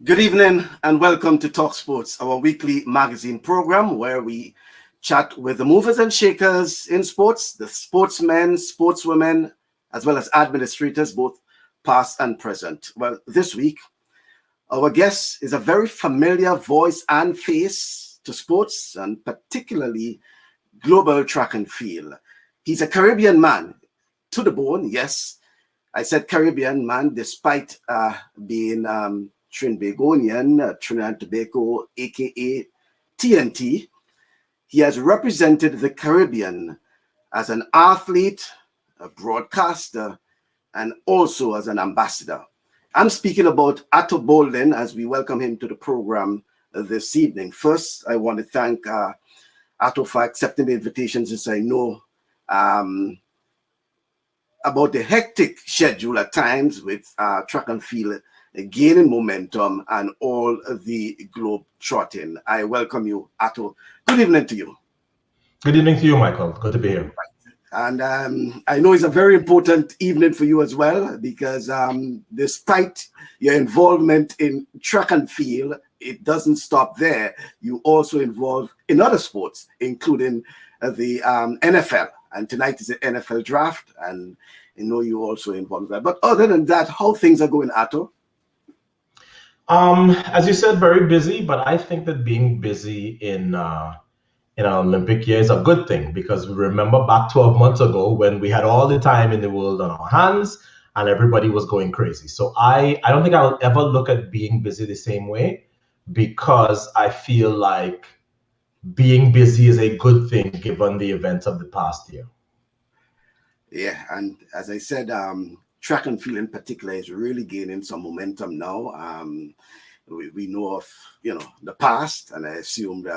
Good evening and welcome to TalkSports, our weekly magazine program where we chat with the movers and shakers in sports, the sportsmen, sportswomen, as well as administrators, both past and present. Well, this week, our guest is a very familiar voice and face to sports and particularly global track and field. He's a Caribbean man to the bone, yes. I said Caribbean man despite being Trinbagonian, Trinidad Tobago, aka TNT. He has represented the Caribbean as an athlete, a broadcaster, and also as an ambassador. I'm speaking about Ato Boldon as we welcome him to the program this evening. First, I want to thank Ato for accepting the invitation, since I know about the hectic schedule at times with track and field gaining momentum and all the globe trotting. I welcome you, Ato. Good evening to you. Good evening to you, Michael. Good to be here. And I know it's a very important evening for you as well, because despite your involvement in track and field, it doesn't stop there. You also involved in other sports, including the NFL. And tonight is the NFL draft, and I know you also involved there. But other than that, how things are going, Ato? As you said, very busy, but I think that being busy in an Olympic year is a good thing, because we remember back 12 months ago when we had all the time in the world on our hands and everybody was going crazy. So I don't think I'll ever look at being busy the same way, because I feel like being busy is a good thing given the events of the past year. Yeah, and as I said, track and field in particular is really gaining some momentum now. We know of, the past, and I assumed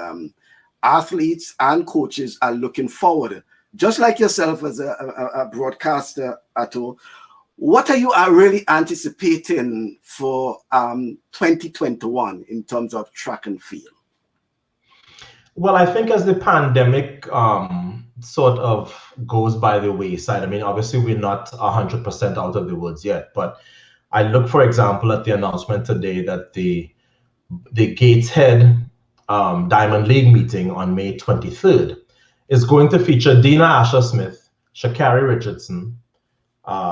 athletes and coaches are looking forward, just like yourself as a broadcaster, Ato. What are you really anticipating for 2021 in terms of track and field? Well, I think as the pandemic sort of goes by the wayside, I mean, obviously we're not 100% out of the woods yet, but I look, for example, at the announcement today that the Gateshead Diamond League meeting on May 23rd is going to feature Dina Asher-Smith, Sha'Carri Richardson,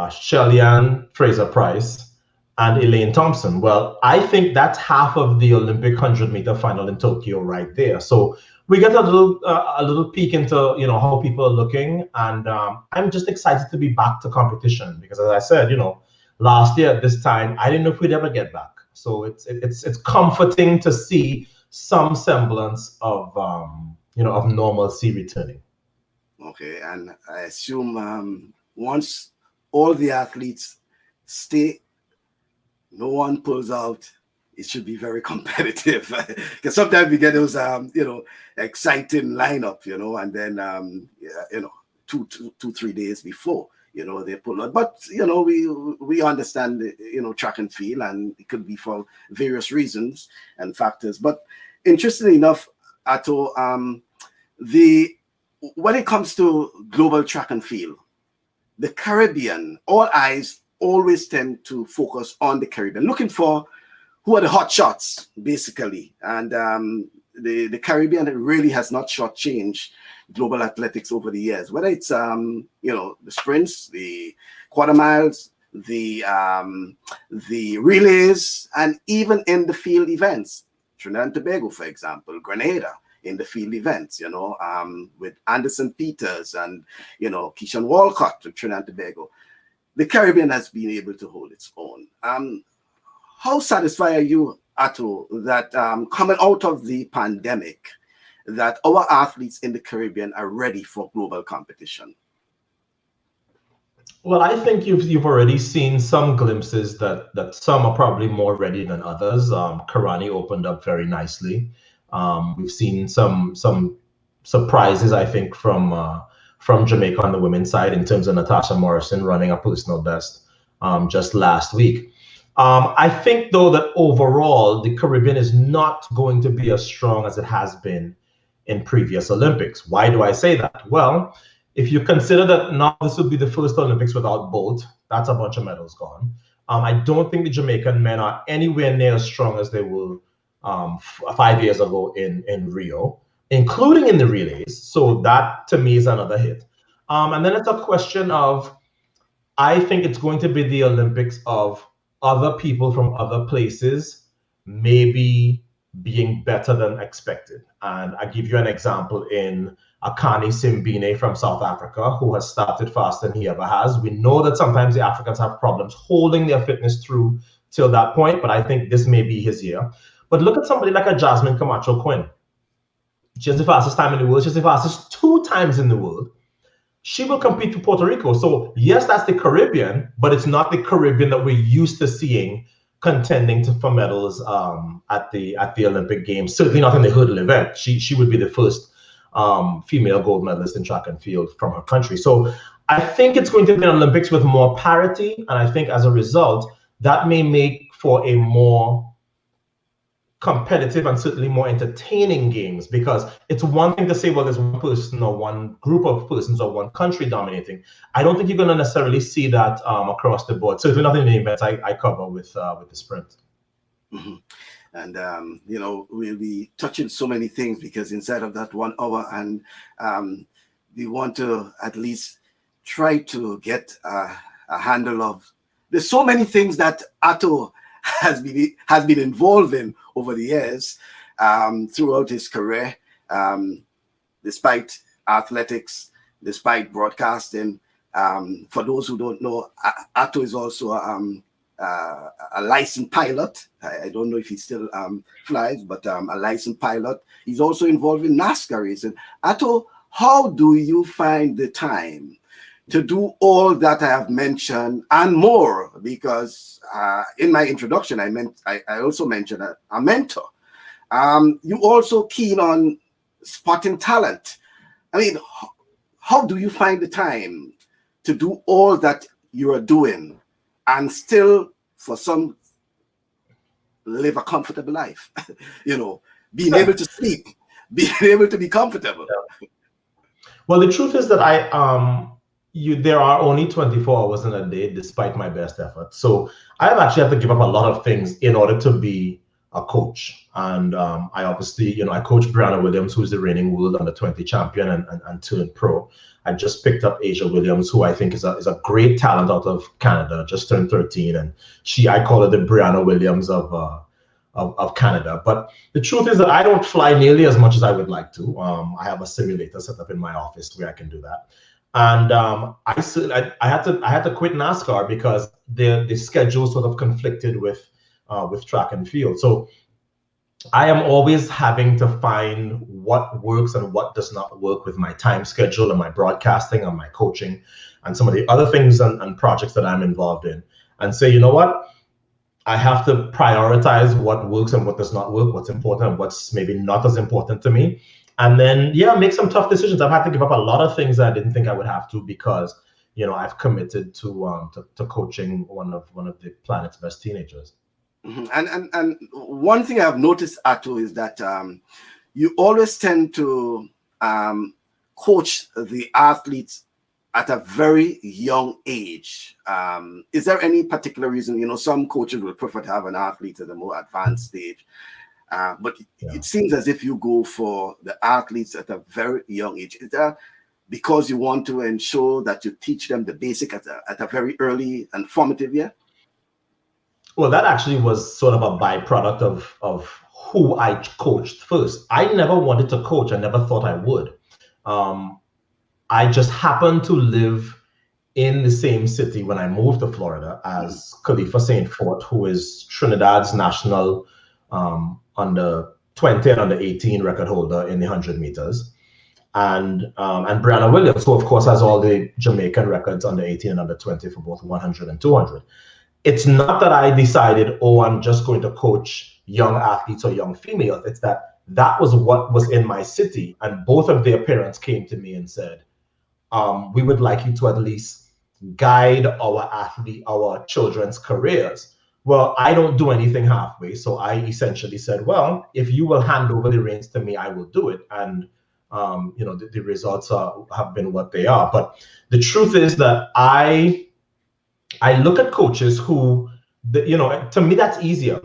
Shelly-Ann Fraser-Price, and Elaine Thompson. Well, I think that's half of the Olympic 100-meter final in Tokyo right there. So we get a little peek into how people are looking, and I'm just excited to be back to competition, because as I said, last year at this time I didn't know if we'd ever get back. So it's comforting to see some semblance of of normalcy returning. Okay, and I assume once all the athletes stay, no one pulls out, it should be very competitive. Because sometimes we get those exciting lineup, and then 2-3 days before they pull out. But we understand track and field, and it could be for various reasons and factors. But interestingly enough, Ato, when it comes to global track and field, the Caribbean, all eyes always tend to focus on the Caribbean, looking for who are the hot shots, basically. And the Caribbean really has not shortchanged global athletics over the years, whether it's the sprints, the quarter miles, the relays, and even in the field events. Trinidad and Tobago, for example, Grenada in the field events, with Anderson Peters and Keishan Walcott of Trinidad and Tobago. The Caribbean has been able to hold its own. How satisfied are you, Ato, that coming out of the pandemic, that our athletes in the Caribbean are ready for global competition? Well, I think you've already seen some glimpses that some are probably more ready than others. Karani opened up very nicely. We've seen some surprises, I think, from Jamaica on the women's side, in terms of Natasha Morrison running a personal best just last week. I think, though, that overall the Caribbean is not going to be as strong as it has been in previous Olympics. Why do I say that? Well, if you consider that now this would be the first Olympics without Bolt, that's a bunch of medals gone. I don't think the Jamaican men are anywhere near as strong as they were 5 years ago in Rio, including in the relays. So that to me is another hit. And then it's a question of, I think it's going to be the Olympics of other people from other places maybe being better than expected. And I give you an example in Akani Simbine from South Africa, who has started faster than he ever has. We know that sometimes the Africans have problems holding their fitness through till that point, but I think this may be his year. But look at somebody like a Jasmine Camacho Quinn. She has the fastest time in the world. She's the fastest 2 times in the world. She will compete for Puerto Rico. So yes, that's the Caribbean, but it's not the Caribbean that we're used to seeing contending for medals at the Olympic Games. Certainly not in the hurdle event. She would be the first female gold medalist in track and field from her country. So I think it's going to be an Olympics with more parity, and I think as a result, that may make for a more competitive and certainly more entertaining games, because it's one thing to say, well, there's one person or one group of persons or one country dominating. I don't think you're going to necessarily see that across the board. Certainly not in the events I cover with the sprint. Mm-hmm. And we'll be touching so many things because inside of that 1 hour, and we want to at least try to get a handle of. There's so many things that Ato has been involved in over the years, throughout his career, despite athletics, despite broadcasting. For those who don't know, Ato is also a licensed pilot. I don't know if he still flies, but a licensed pilot. He's also involved in NASCAR racing. Ato, how do you find the time to do all that I have mentioned and more? Because in my introduction, I also mentioned a mentor. You also keen on spotting talent. I mean, how do you find the time to do all that you are doing and still, for some, live a comfortable life? Being able to sleep, being able to be comfortable. Well, the truth is that there are only 24 hours in a day, despite my best effort. So I've actually had to give up a lot of things in order to be a coach. And I obviously, I coach Brianna Williams, who's the reigning world under-20 champion and turned pro. I just picked up Asia Williams, who I think is a great talent out of Canada, just turned 13. And I call her the Brianna Williams of Canada. But the truth is that I don't fly nearly as much as I would like to. I have a simulator set up in my office where I can do that. And I had to quit NASCAR because the schedule sort of conflicted with track and field. So I am always having to find what works and what does not work with my time schedule and my broadcasting and my coaching and some of the other things and projects that I'm involved in, and say, you know what, I have to prioritize what works and what does not work, what's important and what's maybe not as important to me. And then, make some tough decisions. I've had to give up a lot of things that I didn't think I would have to because, I've committed to coaching one of the planet's best teenagers. Mm-hmm. And one thing I've noticed, Ato, is that you always tend to coach the athletes at a very young age. Is there any particular reason? Some coaches will prefer to have an athlete at a more advanced stage. But it seems as if you go for the athletes at a very young age. Is that because you want to ensure that you teach them the basic at a very early and formative year? Well, that actually was sort of a byproduct of who I coached first. I never wanted to coach. I never thought I would. I just happened to live in the same city when I moved to Florida as Khalifa St. Fort, who is Trinidad's national under 20 and under 18 record holder in the 100 meters. And Brianna Williams, who of course has all the Jamaican records under 18 and under 20 for both 100 and 200. It's not that I decided, I'm just going to coach young athletes or young females. It's that was what was in my city. And both of their parents came to me and said, we would like you to at least guide our children's careers. Well, I don't do anything halfway. So I essentially said, well, if you will hand over the reins to me, I will do it. And, the results have been what they are. But the truth is that I look at coaches who To me, that's easier.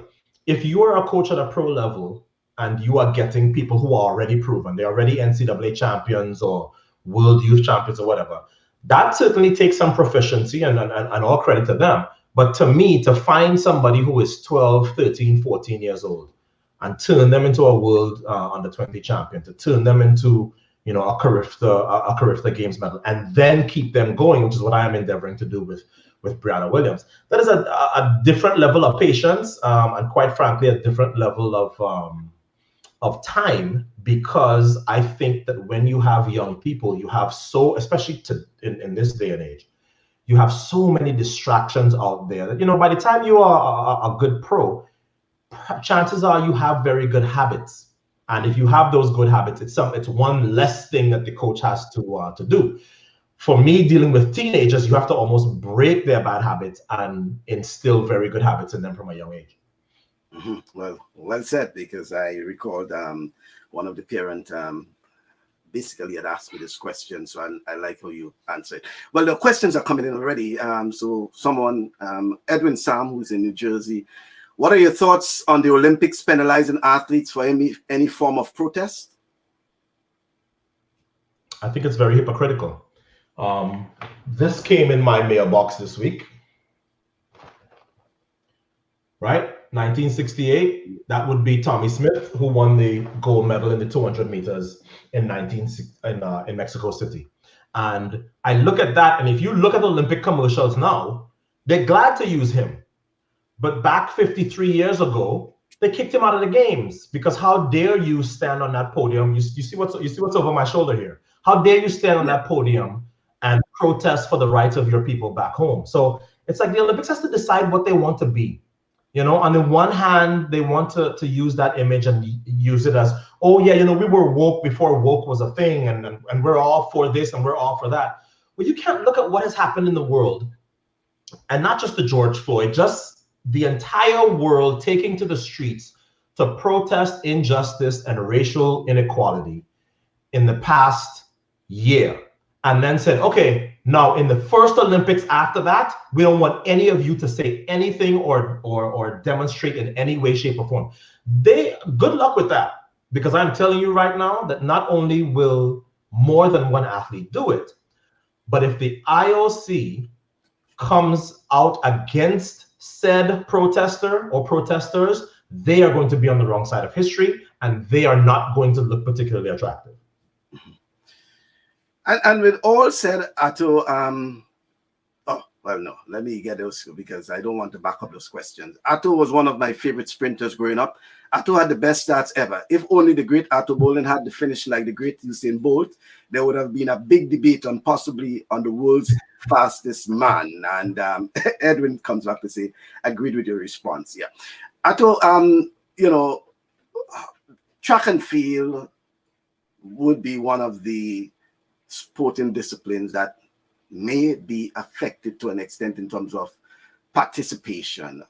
If you are a coach at a pro level and you are getting people who are already proven, they're already NCAA champions or world youth champions or whatever, that certainly takes some proficiency and all credit to them. But to me, to find somebody who is 12, 13, 14 years old and turn them into a world under 20 champion, to turn them into a Carifta Games medal, and then keep them going, which is what I am endeavoring to do with Brianna Williams. That is a different level of patience, and quite frankly, a different level of time, because I think that when you have young people, you have especially in this day and age, you have so many distractions out there that, by the time you are a good pro, chances are you have very good habits. And if you have those good habits, it's one less thing that the coach has to do. For me, dealing with teenagers, you have to almost break their bad habits and instill very good habits in them from a young age. Well said, because I recalled one of the parents basically had asked me this question, so I like how you answered. Well, the questions are coming in already. So someone, Edwin Sam, who's in New Jersey, what are your thoughts on the Olympics penalizing athletes for any form of protest? I think it's very hypocritical. This came in my mailbox this week, right? 1968, that would be Tommy Smith, who won the gold medal in the 200 meters in Mexico City. And I look at that, and if you look at Olympic commercials now, they're glad to use him. But back 53 years ago, they kicked him out of the games, because how dare you stand on that podium? You see what's over my shoulder here. How dare you stand on that podium and protest for the rights of your people back home? So it's like the Olympics has to decide what they want to be. On the one hand, they want to use that image and use it as, oh yeah, we were woke before woke was a thing, and we're all for this and we're all for that. Well, you can't look at what has happened in the world, and not just the George Floyd, just the entire world taking to the streets to protest injustice and racial inequality in the past year, and then said, okay, now in the first Olympics after that, we don't want any of you to say anything or demonstrate in any way, shape, or form. Good luck with that, because I'm telling you right now that not only will more than one athlete do it, but if the IOC comes out against said protester or protesters, they are going to be on the wrong side of history, and they are not going to look particularly attractive. And with all said, Ato, let me get those, because I don't want to back up those questions. Ato was one of my favorite sprinters growing up. Ato had the best stats ever. If only the great Ato Boldon had to finish like the great Usain Bolt, there would have been a big debate possibly on the world's fastest man. And Edwin comes back to say, agreed with your response. Yeah. Ato, track and field would be one of the sporting disciplines that may be affected to an extent in terms of participation.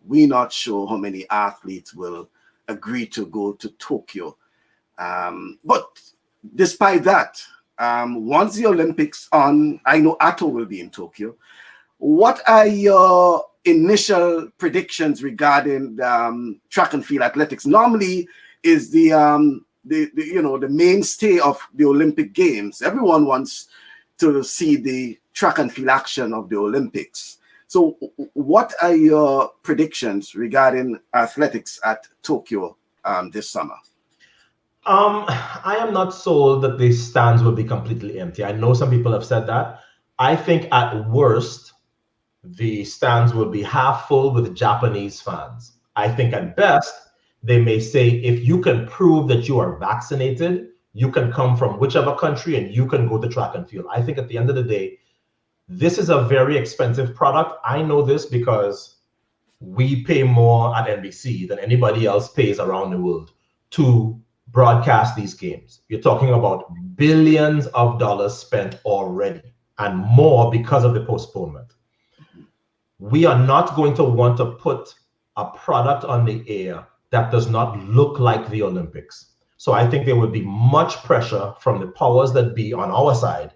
We're not sure how many athletes will agree to go to Tokyo. But despite that, once the Olympics on, I know Ato will be in Tokyo. What are your initial predictions regarding track and field athletics? Normally is the mainstay of the Olympic Games. Everyone wants to see the track and field action of the Olympics. So what are your predictions regarding athletics at Tokyo this summer? I am not sold that the stands will be completely empty. I know some people have said that. I think at worst, the stands will be half full with Japanese fans. I think at best, they may say, if you can prove that you are vaccinated, you can come from whichever country and you can go to track and field. I think at the end of the day, this is a very expensive product. I know this because we pay more at NBC than anybody else pays around the world to broadcast these games. You're talking about billions of dollars spent already, and more because of the postponement. We are not going to want to put a product on the air that does not look like the Olympics. So I think there would be much pressure from the powers that be on our side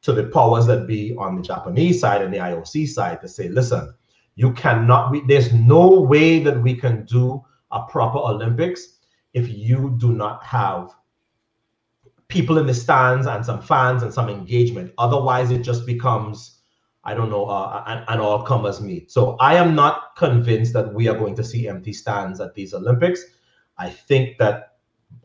to the powers that be on the Japanese side and the IOC side to say, listen, You cannot, there's no way that we can do a proper Olympics if you do not have people in the stands and some fans and some engagement. Otherwise, it just becomes, I don't know, an all-comers meet. So I am not convinced that we are going to see empty stands at these Olympics. I think that,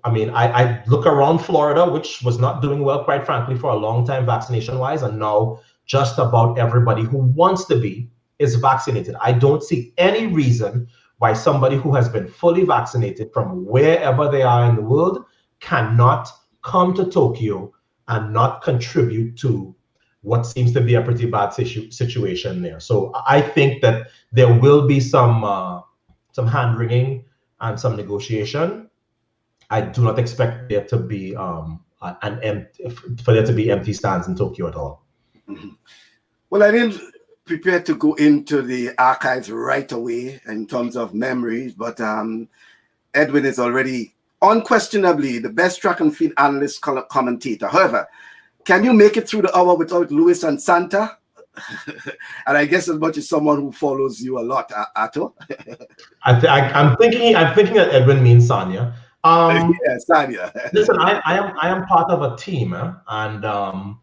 I mean, I look around Florida, which was not doing well, quite frankly, for a long time vaccination-wise, and now just about everybody who wants to be is vaccinated. I don't see any reason why somebody who has been fully vaccinated from wherever they are in the world cannot come to Tokyo and not contribute to what seems to be a pretty bad situation there. So I think that there will be some hand-wringing and some negotiation. I do not expect there to be empty stands in Tokyo at all. Mm-hmm. Well, I didn't prepare to go into the archives right away in terms of memories, but Edwin is already unquestionably the best track and field analyst commentator. However, can you make it through the hour without Luis and Santa? And I guess as much as someone who follows you a lot, Ato. I'm thinking that Edwin means Sanya. Yeah, Sanya. Listen, I am part of a team, and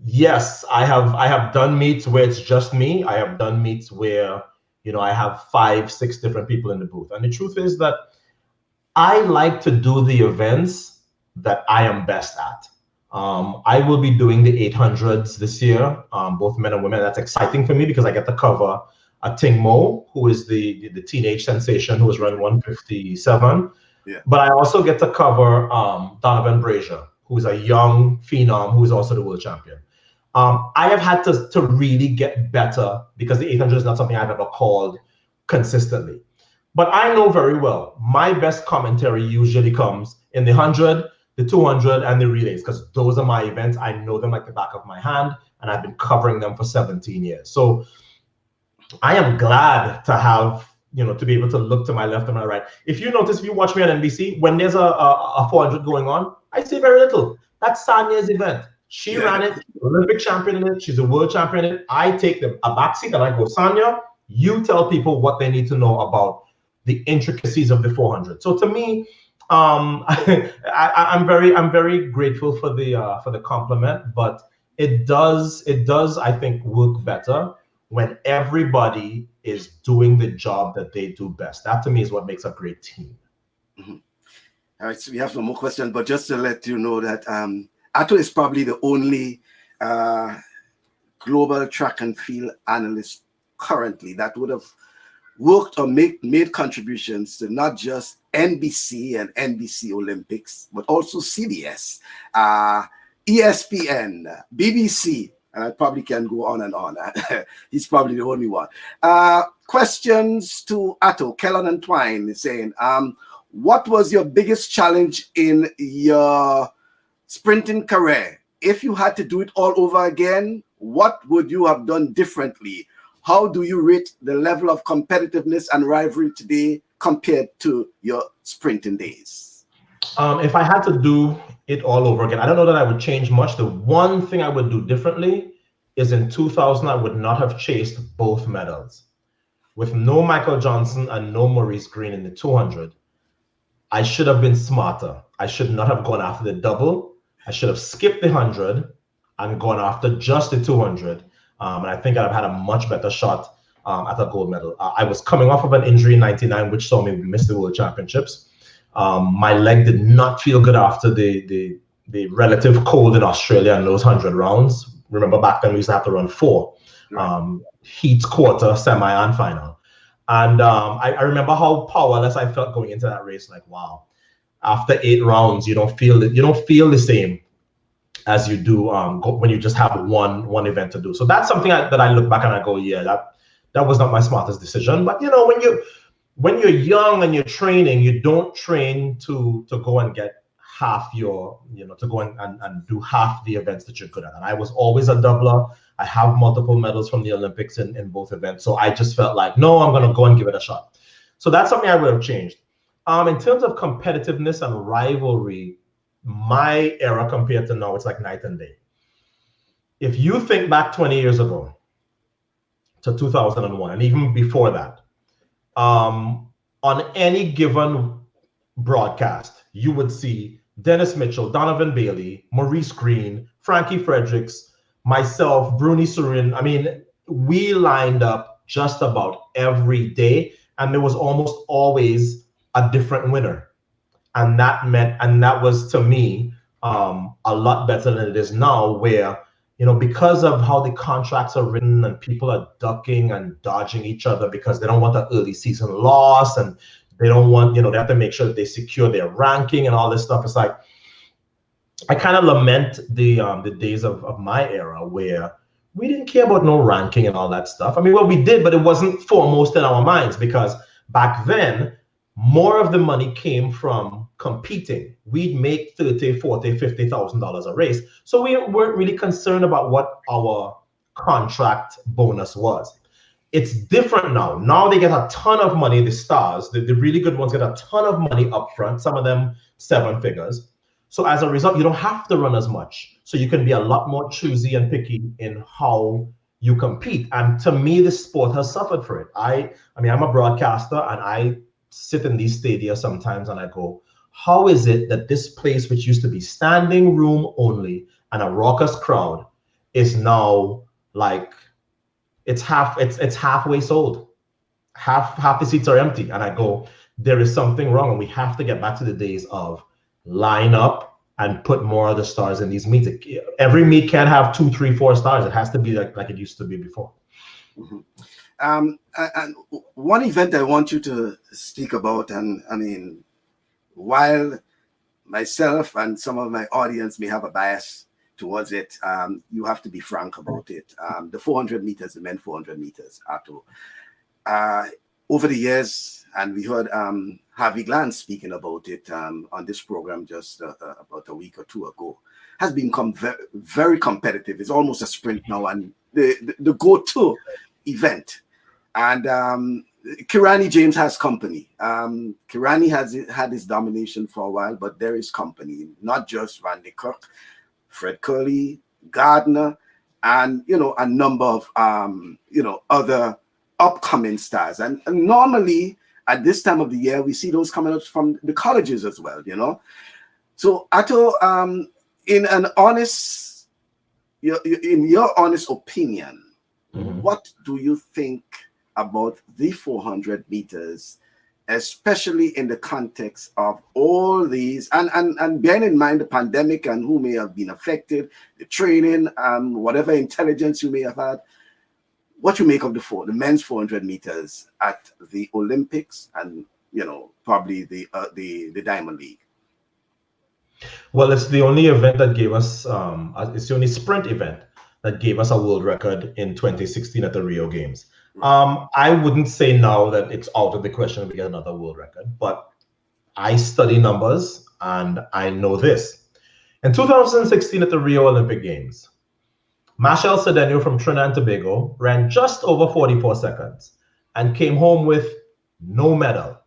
yes, I have done meets where it's just me. I have done meets where I have 5-6 different people in the booth, and the truth is that I like to do the events that I am best at. I will be doing the 800s this year, both men and women. That's exciting for me because I get to cover Ting Mo, who is the teenage sensation who is running 157. Yeah. But I also get to cover Donovan Brazier, who's a young phenom who is also the world champion. I have had to really get better because the 800 is not something I've ever called consistently. But I know very well my best commentary usually comes in the 100, the 200, and the relays, because those are my events. I know them like the back of my hand, and I've been covering them for 17 years. So I am glad to have, to be able to look to my left and my right. If you notice, if you watch me on NBC, when there's a 400 going on, I say very little. That's Sanya's event. She ran it, Olympic champion in it. She's a world champion in it. I take a backseat and I go, Sanya, you tell people what they need to know about the intricacies of the 400. So to me, I'm very grateful for the compliment, but it does I think work better when everybody is doing the job that they do best. That to me is what makes a great team. Mm-hmm. All right, so we have some more questions, but just to let you know that Ato is probably the only global track and field analyst currently that would have worked or made contributions to not just NBC and NBC Olympics, but also CBS, ESPN, BBC, and I probably can go on and on. He's probably the only one. Questions to Ato, Kellon and Twine is saying, what was your biggest challenge in your sprinting career? If you had to do it all over again, what would you have done differently? How do you rate the level of competitiveness and rivalry today compared to your sprinting days? If I had to do it all over again, I don't know that I would change much. The one thing I would do differently is in 2000, I would not have chased both medals. With no Michael Johnson and no Maurice Green in the 200, I should have been smarter. I should not have gone after the double. I should have skipped the 100 and gone after just the 200. And I think I'd have had a much better shot at a gold medal. I was coming off of an injury in '99, which saw me miss the World Championships. My leg did not feel good after the relative cold in Australia in those 100 rounds. Remember back then we used to have to run 4 heats, quarter, semi, and final. And I remember how powerless I felt going into that race. Like, wow, after 8 rounds, you don't feel the same as you do when you just have one event to do. So that's something that I look back and I go, yeah, that was not my smartest decision. But when you're young and you're training, you don't train to go and get half your, to go and do half the events that you're good at. And I was always a doubler. I have multiple medals from the Olympics in both events. So I just felt like, no, I'm going to go and give it a shot. So that's something I would have changed. In terms of competitiveness and rivalry, my era compared to now, it's like night and day. If you think back 20 years ago, to 2001, and even before that, on any given broadcast, you would see Dennis Mitchell, Donovan Bailey, Maurice Green, Frankie Fredericks, myself, Bruni Surin. I mean, we lined up just about every day, and there was almost always a different winner. And that was to me a lot better than it is now, where, because of how the contracts are written and people are ducking and dodging each other because they don't want the early season loss, and they don't want, they have to make sure that they secure their ranking and all this stuff. It's like, I kind of lament the days of my era where we didn't care about no ranking and all that stuff. I mean, well, we did, but it wasn't foremost in our minds, because back then, more of the money came from competing. We'd make $30,000, $40,000, $50,000 a race. So we weren't really concerned about what our contract bonus was. It's different now. Now they get a ton of money, the stars, the really good ones get a ton of money up front, some of them 7 figures. So as a result, you don't have to run as much. So you can be a lot more choosy and picky in how you compete. And to me, the sport has suffered for it. I mean, I'm a broadcaster, and I sit in these stadia sometimes and I go, how is it that this place, which used to be standing room only and a raucous crowd, is now like it's halfway sold? Half the seats are empty. And I go, there is something wrong, and we have to get back to the days of line up and put more of the stars in these meets. Every meet can't have 2, 3, 4 stars. It has to be like it used to be before. Mm-hmm. And one event I want you to speak about, and I mean, while myself and some of my audience may have a bias towards it, you have to be frank about it. The 400 meters, the men 400 meters, Ato. Over the years, and we heard Harvey Glanz speaking about it on this program just about a week or two ago, has become very, very competitive. It's almost a sprint now, and the go-to event. And Kirani James has company. Kirani has had his domination for a while, but there is company, not just Randy Kirk, Fred Curley, Gardner, and a number of other upcoming stars. And normally at this time of the year, we see those coming out from the colleges as well. So Ato, in your honest opinion, what do you think about the 400 meters, especially in the context of all these, and bearing in mind the pandemic and who may have been affected, the training, whatever intelligence you may have had? What you make of the men's 400 meters at the Olympics and probably the Diamond League? Well, it's the only event that gave us it's the only sprint event that gave us a world record in 2016 at the Rio Games. I wouldn't say now that it's out of the question we get another world record, but I study numbers and I know this. In 2016 at the Rio Olympic Games, Machel Cedeno from Trinidad and Tobago ran just over 44 seconds and came home with no medal.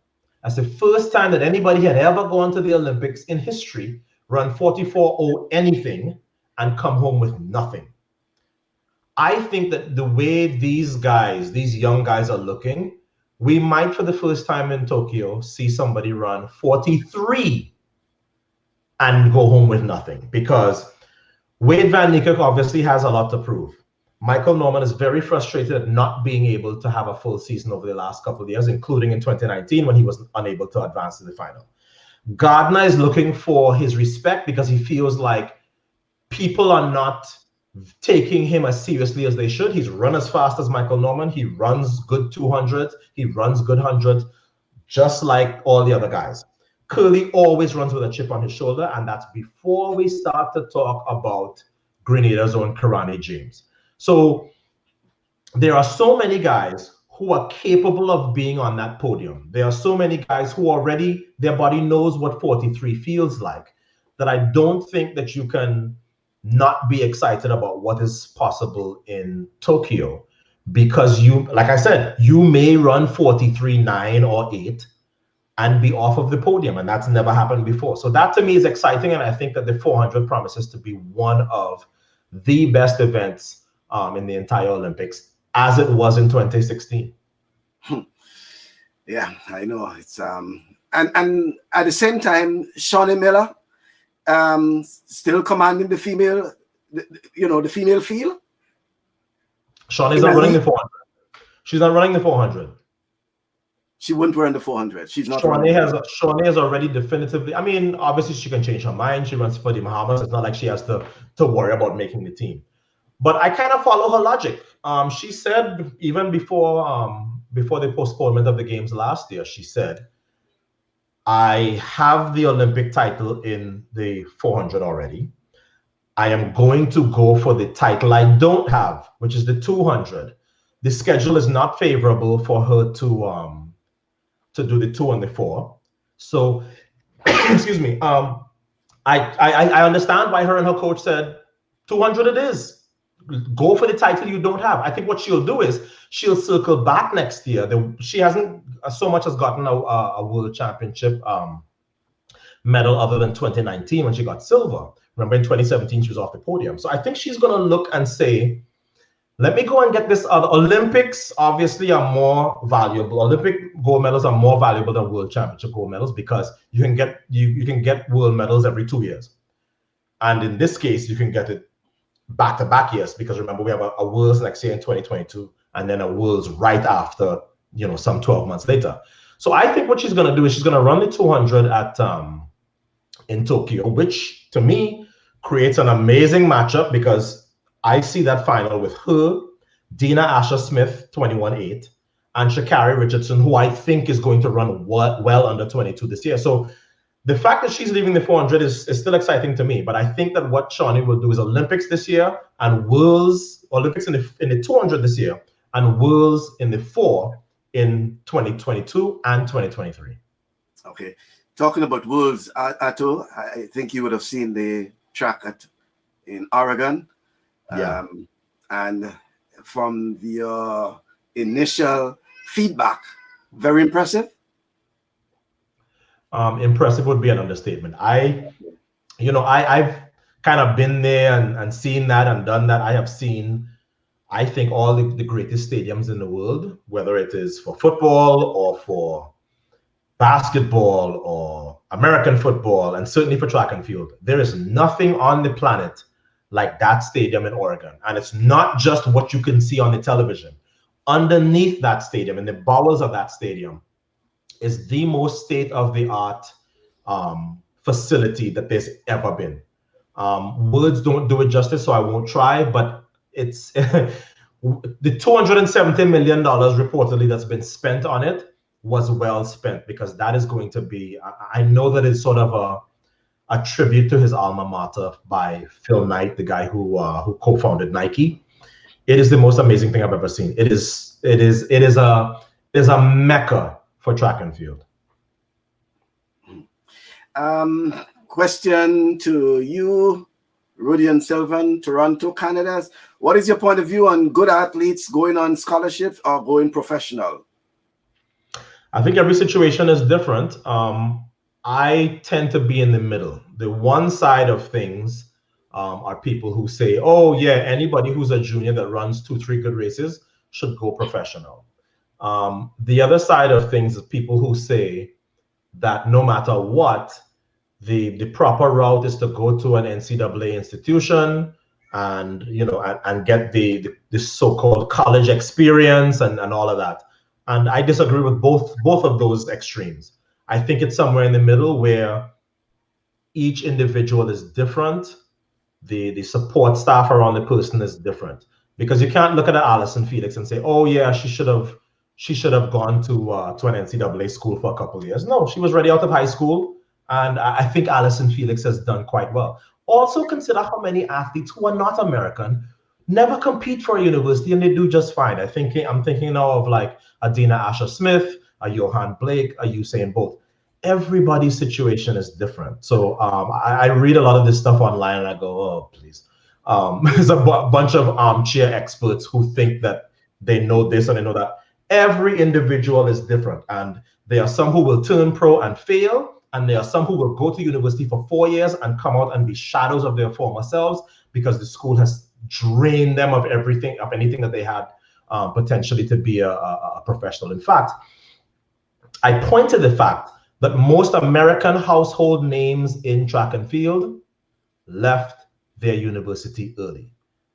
That's the first time that anybody had ever gone to the Olympics in history, run 44.0 anything, and come home with nothing. I think that the way these young guys are looking, we might for the first time in Tokyo see somebody run 43 and go home with nothing, because Wade Van Niekerk obviously has a lot to prove. Michael Norman is very frustrated at not being able to have a full season over the last couple of years, including in 2019 when he was unable to advance to the final. Gardner is looking for his respect because he feels like people are not taking him as seriously as they should. He's run as fast as Michael Norman. He runs good 200. He runs good 100, just like all the other guys. Curly always runs with a chip on his shoulder, and that's before we start to talk about Grenada's own Kirani James. So there are so many guys who are capable of being on that podium. There are so many guys who already, their body knows what 43 feels like, that I don't think that you can not be excited about what is possible in Tokyo, because you, like I said, you may run 43.9 or 8 and be off of the podium, and that's never happened before. So that to me is exciting, and I think that the 400 promises to be one of the best events in the entire Olympics, as it was in 2016. Yeah, I know. It's and at the same time, Shaunae Miller still commanding the female, the female field. Shaunae's not running the 400. She's not running the 400. She wouldn't run the 400. She's not Shaunae running. Shaunae has already definitively. I mean, obviously she can change her mind. She runs for the Bahamas. It's not like she has to worry about making the team. But I kind of follow her logic. She said even before the postponement of the games last year, she said, I have the Olympic title in the 400 already. I am going to go for the title I don't have, which is the 200. The schedule is not favorable for her to do the 2 and the 4. So, excuse me. I understand why her and her coach said 200 it is. Go for the title you don't have. I think what she'll do is she'll circle back next year. She hasn't so much as gotten a world championship medal other than 2019 when she got silver. Remember in 2017 she was off the podium. So I think she's going to look and say, let me go and get this other. Olympics obviously are more valuable. Olympic gold medals are more valuable than world championship gold medals because you can get world medals every 2 years. And in this case, you can get it back-to-back years because remember we have a Worlds next year in 2022 and then a Worlds right after, some 12 months later. So I think what she's going to do is she's going to run the 200 in Tokyo, which to me creates an amazing matchup because I see that final with her, Dina Asher-Smith, 21.8, and Sha'Carri Richardson, who I think is going to run well under 22 this year. So the fact that she's leaving the 400 is still exciting to me, but I think that what Shaunae will do is Olympics this year and Worlds, Olympics in the 200 this year and Worlds in the 4 in 2022 and 2023. Okay. Talking about Worlds, Ato, I think you would have seen the track in Oregon. Yeah. And from the initial feedback, very impressive. Impressive would be an understatement. I've kind of been there and seen that and done that. I have seen, I think, all the greatest stadiums in the world, whether it is for football or for basketball or American football, and certainly for track and field. There is nothing on the planet like that stadium in Oregon. And it's not just what you can see on the television. Underneath that stadium, in the bowels of that stadium, is the most state-of-the-art facility that there's ever been. Words don't do it justice, so I won't try, but it's the $270 million reportedly that's been spent on it was well spent because that is going to be, I know that it's sort of a tribute to his alma mater by Phil Knight, the guy who co-founded Nike. It is the most amazing thing I've ever seen. It is a mecca for track and field. Question to you, Rudy and Sylvan, Toronto, Canada. What is your point of view on good athletes going on scholarships or going professional? I think every situation is different. I tend to be in the middle. The one side of things are people who say, oh yeah, anybody who's a junior that runs 2-3 good races should go professional. The other side of things is people who say that no matter what, the proper route is to go to an NCAA institution and and get the so-called college experience and all of that. And I disagree with both of those extremes. I think it's somewhere in the middle where each individual is different. The support staff around the person is different, because you can't look at Allyson Felix and say, oh yeah, she should have gone to an NCAA school for a couple of years. No, she was ready out of high school, and I think Allyson Felix has done quite well. Also consider how many athletes who are not American never compete for a university and they do just fine. I'm thinking now of like a Dina Asher-Smith, a Johan Blake, a Usain Bolt. Everybody's situation is different. So I read a lot of this stuff online and I go, oh, please. There's a bunch of armchair experts who think that they know this and they know that. Every individual is different. And there are some who will turn pro and fail. And there are some who will go to university for 4 years and come out and be shadows of their former selves because the school has drained them of everything, of anything that they had potentially to be a professional. In fact, I point to the fact that most American household names in track and field left their university early.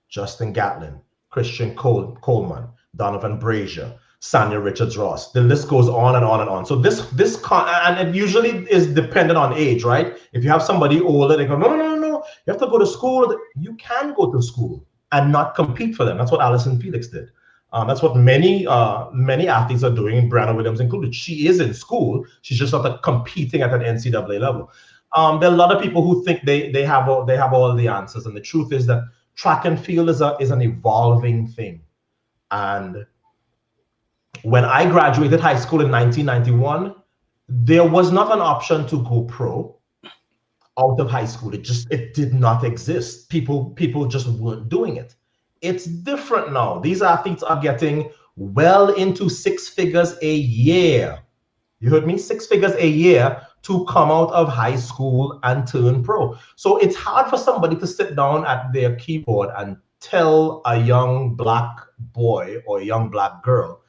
Justin Gatlin, Christian Coleman, Donovan Brazier, Sanya Richards-Ross. The list goes on and on and on. So and it usually is dependent on age, right? If you have somebody older, they go, no, you have to go to school. You can go to school and not compete for them. That's what Allyson Felix did. That's what many athletes are doing, Brianna Williams included. She is in school. She's just not competing at an NCAA level. There are a lot of people who think they have all the answers, and the truth is that track and field is an evolving thing. And when I graduated high school in 1991, there was not an option to go pro out of high school. It did not exist. People just weren't doing it. It's different now. These athletes are getting well into 6 figures a year. You heard me? 6 figures a year to come out of high school and turn pro. So it's hard for somebody to sit down at their keyboard and tell a young black boy or a young black girl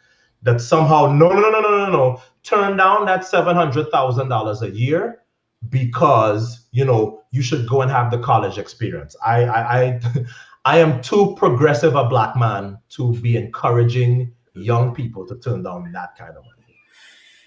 that somehow, no, turn down that $700,000 a year because, you should go and have the college experience. I am too progressive a black man to be encouraging young people to turn down that kind of money.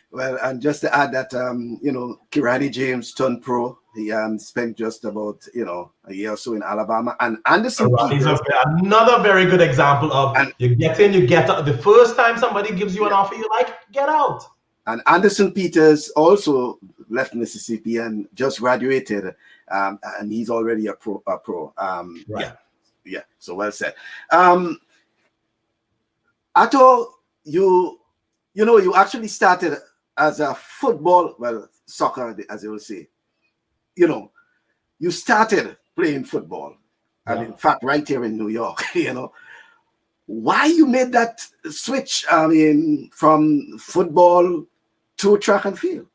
Well, and just to add that, Kirani James turned pro. He spent just about, a year or so in Alabama. And Anderson Peters, another very good example of you get in, you get out. The first time somebody gives you an offer, you like, get out. And Anderson Peters also left Mississippi and just graduated, and he's already a pro. Right. Yeah. So well said. Ato, you actually started as a soccer, as they will say. You started playing football, and in fact, right here in New York. Why you made that switch? From football to track and field.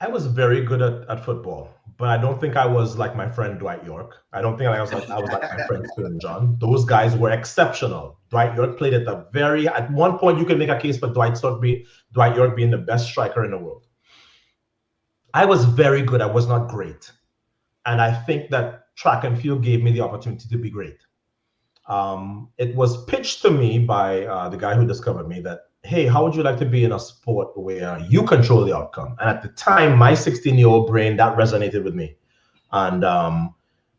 I was very good at football, but I don't think I was like my friend Dwight York. I don't think I was like my friend Sterling John. Those guys were exceptional. Dwight York played at one point you can make a case for Dwight York being the best striker in the world. I was very good. I was not great. And I think that track and field gave me the opportunity to be great. It was pitched to me by the guy who discovered me that, hey, how would you like to be in a sport where you control the outcome? And at the time, my 16-year-old brain, that resonated with me. And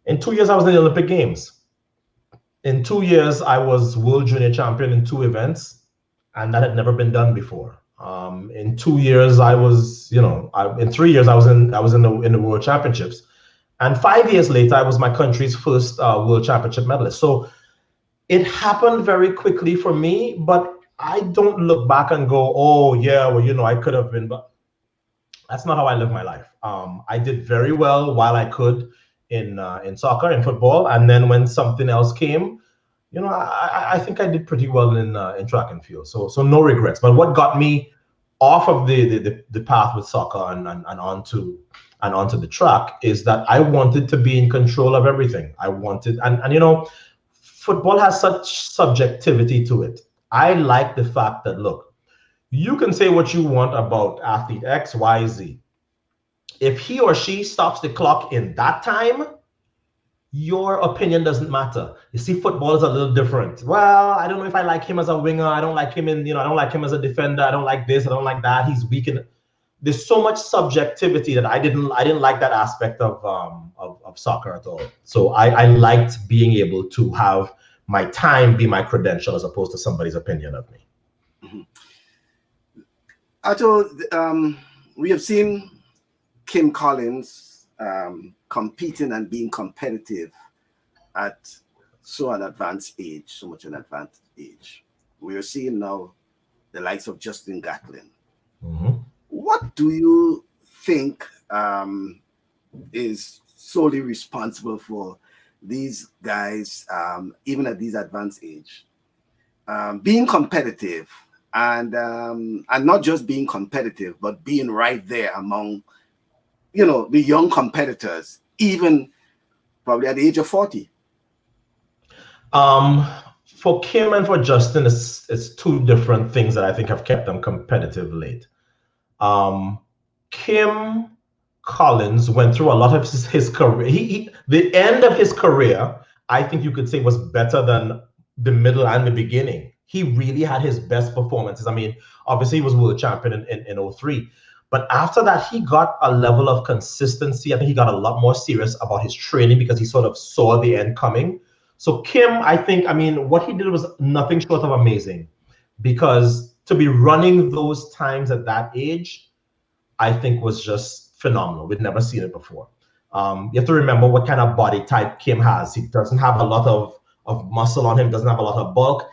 in 2 years, I was in the Olympic Games. In 2 years, I was world junior champion in 2 events, and that had never been done before. In 2 years, I was, in 3 years, I was in the world championships. And 5 years later, I was my country's first world championship medalist. So it happened very quickly for me, but I don't look back and go, oh, yeah, well, I could have been, but that's not how I live my life. I did very well while I could in soccer and football. And then when something else came, I think I did pretty well in track and field. So no regrets. But what got me off of the path with soccer and onto the track is that I wanted to be in control of everything. I wanted, and football has such subjectivity to it. I like the fact that, look, you can say what you want about athlete X, Y, Z. If he or she stops the clock in that time, your opinion doesn't matter. You see, football is a little different. Well, I don't know if I like him as a winger. I don't like him I don't like him as a defender. I don't like this. I don't like that. He's weak. There's so much subjectivity that I didn't like that aspect of soccer at all. So I liked being able to have my time be my credential as opposed to somebody's opinion of me. Mm-hmm. Ato, we have seen Kim Collins competing and being competitive at so much an advanced age. We are seeing now the likes of Justin Gatlin. Mm-hmm. What do you think is solely responsible for these guys, even at these advanced age, being competitive and not just being competitive, but being right there among, the young competitors, even probably at the age of 40? For Kim and for Justin, it's two different things that I think have kept them competitive late. Kim Collins went through a lot of his career. The end of his career, I think you could say, was better than the middle and the beginning. He really had his best performances. I mean, obviously he was world champion in 03. But after that, he got a level of consistency. I think he got a lot more serious about his training because he sort of saw the end coming. So Kim, I mean, what he did was nothing short of amazing, because to be running those times at that age, I think was just phenomenal. We'd never seen it before. You have to remember what kind of body type Kim has. He doesn't have a lot of muscle on him, doesn't have a lot of bulk.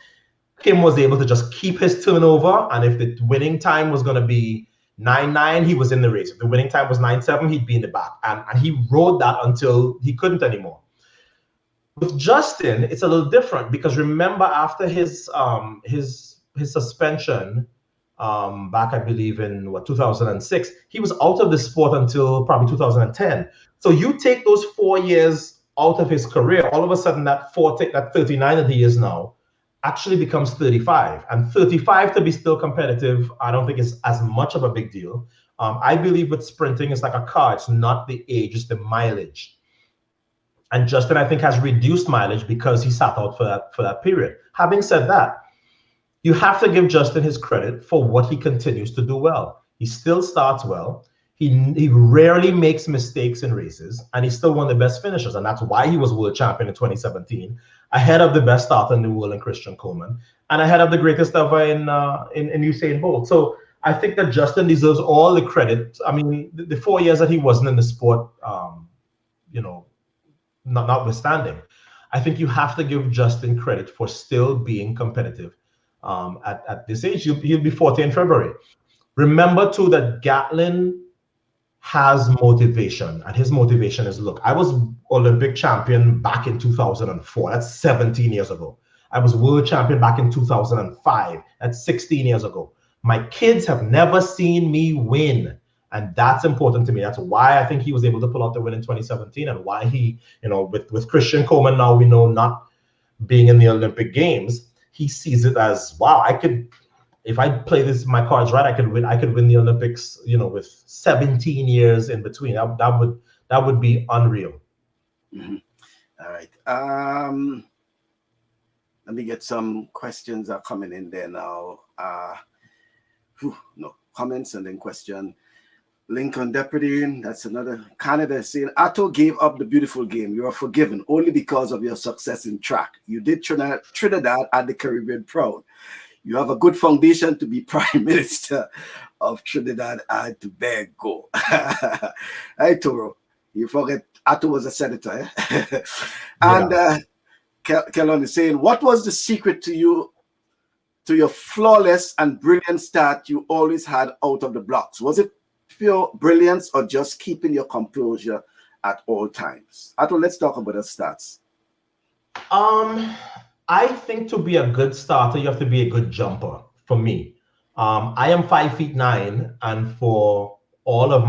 Kim was able to just keep his turnover, and if the winning time was going to be 9-9, he was in the race. If the winning time was 9-7, he'd be in the back. And he rode that until he couldn't anymore. With Justin, it's a little different, because remember, after his suspension back, I believe, in 2006, he was out of the sport until probably 2010. So you take those 4 years out of his career, all of a sudden that 39 that he is now actually becomes 35. And 35 to be still competitive, I don't think is as much of a big deal. I believe with sprinting, it's like a car. It's not the age, it's the mileage. And Justin, I think, has reduced mileage because he sat out for that period. Having said that, you have to give Justin his credit for what he continues to do well. He still starts well. He rarely makes mistakes in races, and he's still one of the best finishers. And that's why he was world champion in 2017, ahead of the best starter in the world in Christian Coleman, and ahead of the greatest ever in Usain Bolt. So I think that Justin deserves all the credit. I mean, the 4 years that he wasn't in the sport, notwithstanding, I think you have to give Justin credit for still being competitive at this age. He'll be 40 in February. Remember, too, that Gatlin has motivation, and his motivation is, look, I was Olympic champion back in 2004. That's 17 years ago. I was world champion back in 2005. That's 16 years ago. My kids have never seen me win. And that's important to me. That's why I think he was able to pull out the win in 2017, and why he, with Christian Coleman now, we know, not being in the Olympic Games, he sees it as, wow, if I play my cards right, I could win the Olympics, with 17 years in between. That would be unreal. Mm-hmm. All right. Let me get some questions are coming in there now. No comments and then question. Lincoln Deputy, that's another. Canada saying, Ato gave up the beautiful game. You are forgiven only because of your success in track. You did Trinidad and the Caribbean proud. You have a good foundation to be Prime Minister of Trinidad and Tobago. Hey, Toro, you forget Ato was a senator. Eh? And Kellon is saying, what was the secret to your flawless and brilliant start you always had out of the blocks? Was it pure brilliance or just keeping your composure at all times? Ato, let's talk about the stats. I think to be a good starter, you have to be a good jumper. For me, I am 5'9", and for all of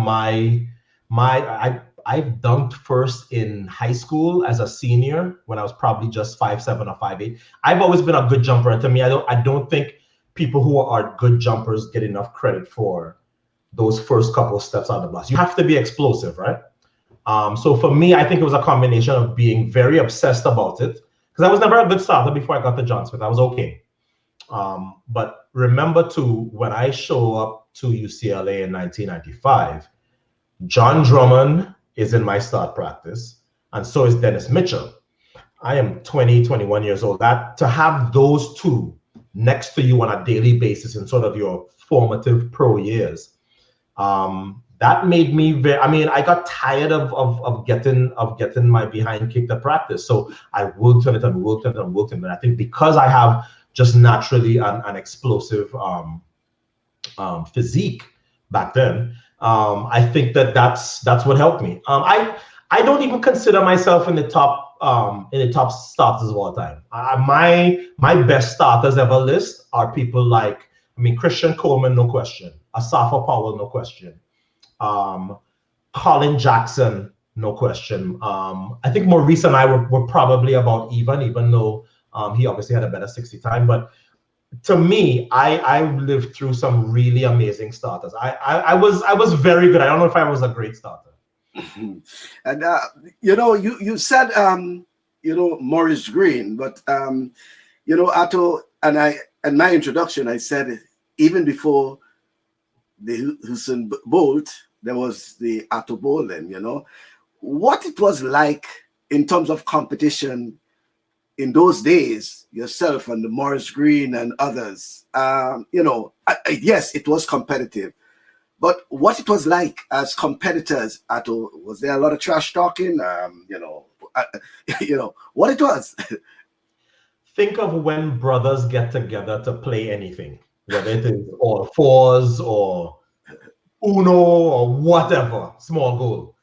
I've dunked first in high school as a senior when I was probably just 5'7" or 5'8". I've always been a good jumper, and to me, I don't think people who are good jumpers get enough credit for those first couple steps out of the blocks. You have to be explosive, right? So for me, I think it was a combination of being very obsessed about it, because I was never a good starter before I got to John Smith. I was okay. But remember, too, when I show up to UCLA in 1995, John Drummond is in my start practice, and so is Dennis Mitchell. I am 20, 21 years old. To have those two next to you on a daily basis in sort of your formative pro years, that made me I got tired of getting my behind kicked at practice. So I worked on it and worked on it and worked on it. And I think because I have just naturally an explosive physique back then, I think that's what helped me. I don't even consider myself in the top starters of all time. My best starters ever list are people like, Christian Coleman, no question. Asafa Powell, no question. Colin Jackson, no question. I think Maurice and I were probably about even though He obviously had a better 60 time, but to me, I lived through some really amazing starters. I was very good. I don't know if I was a great starter. And you said Maurice Green, but Ato, and I, in my introduction, I said even before the Usain Bolt, there was the Ato Boldon. What it was like in terms of competition in those days, yourself and the Maurice Green and others. Yes, it was competitive, but what it was like as competitors, Ato, was there a lot of trash talking? What it was. Think of when brothers get together to play anything, whether it is all fours or Uno or whatever, small goal.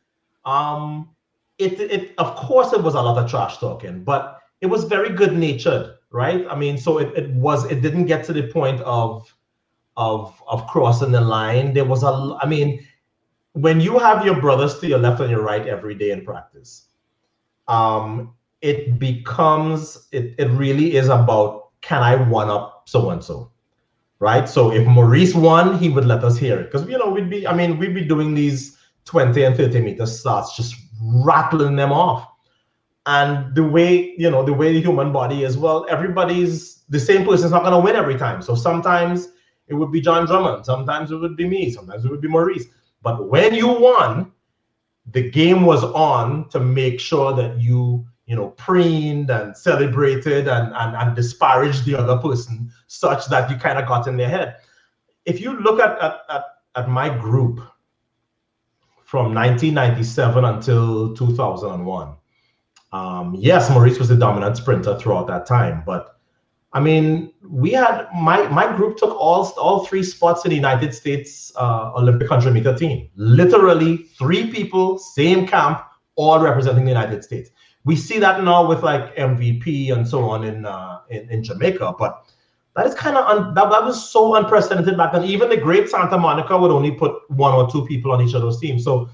It of course it was a lot of trash talking, but it was very good natured, right? I mean, so it didn't get to the point of crossing the line. There was when you have your brothers to your left and your right every day in practice, it becomes it really is about, can I one up so and so, right? So if Maurice won, he would let us hear it, because we'd be doing these 20 and 30 meter starts, just rattling them off. And the way the human body is, well, everybody's the same person's not going to win every time. So sometimes it would be John Drummond, sometimes it would be me, sometimes it would be Maurice. But when you won, the game was on to make sure that you preened and celebrated and disparaged the other person, such that you kind of got in their head. If you look at my group from 1997 until 2001, yes, Maurice was the dominant sprinter throughout that time, but I mean, we had my group took all three spots in the United States Olympic 100-meter team. Literally 3 people, same camp, all representing the United States. We see that now with like MVP and so on in Jamaica, but that is kind of that was so unprecedented back then. Even the great Santa Monica would only put 1 or 2 people on each of those teams. So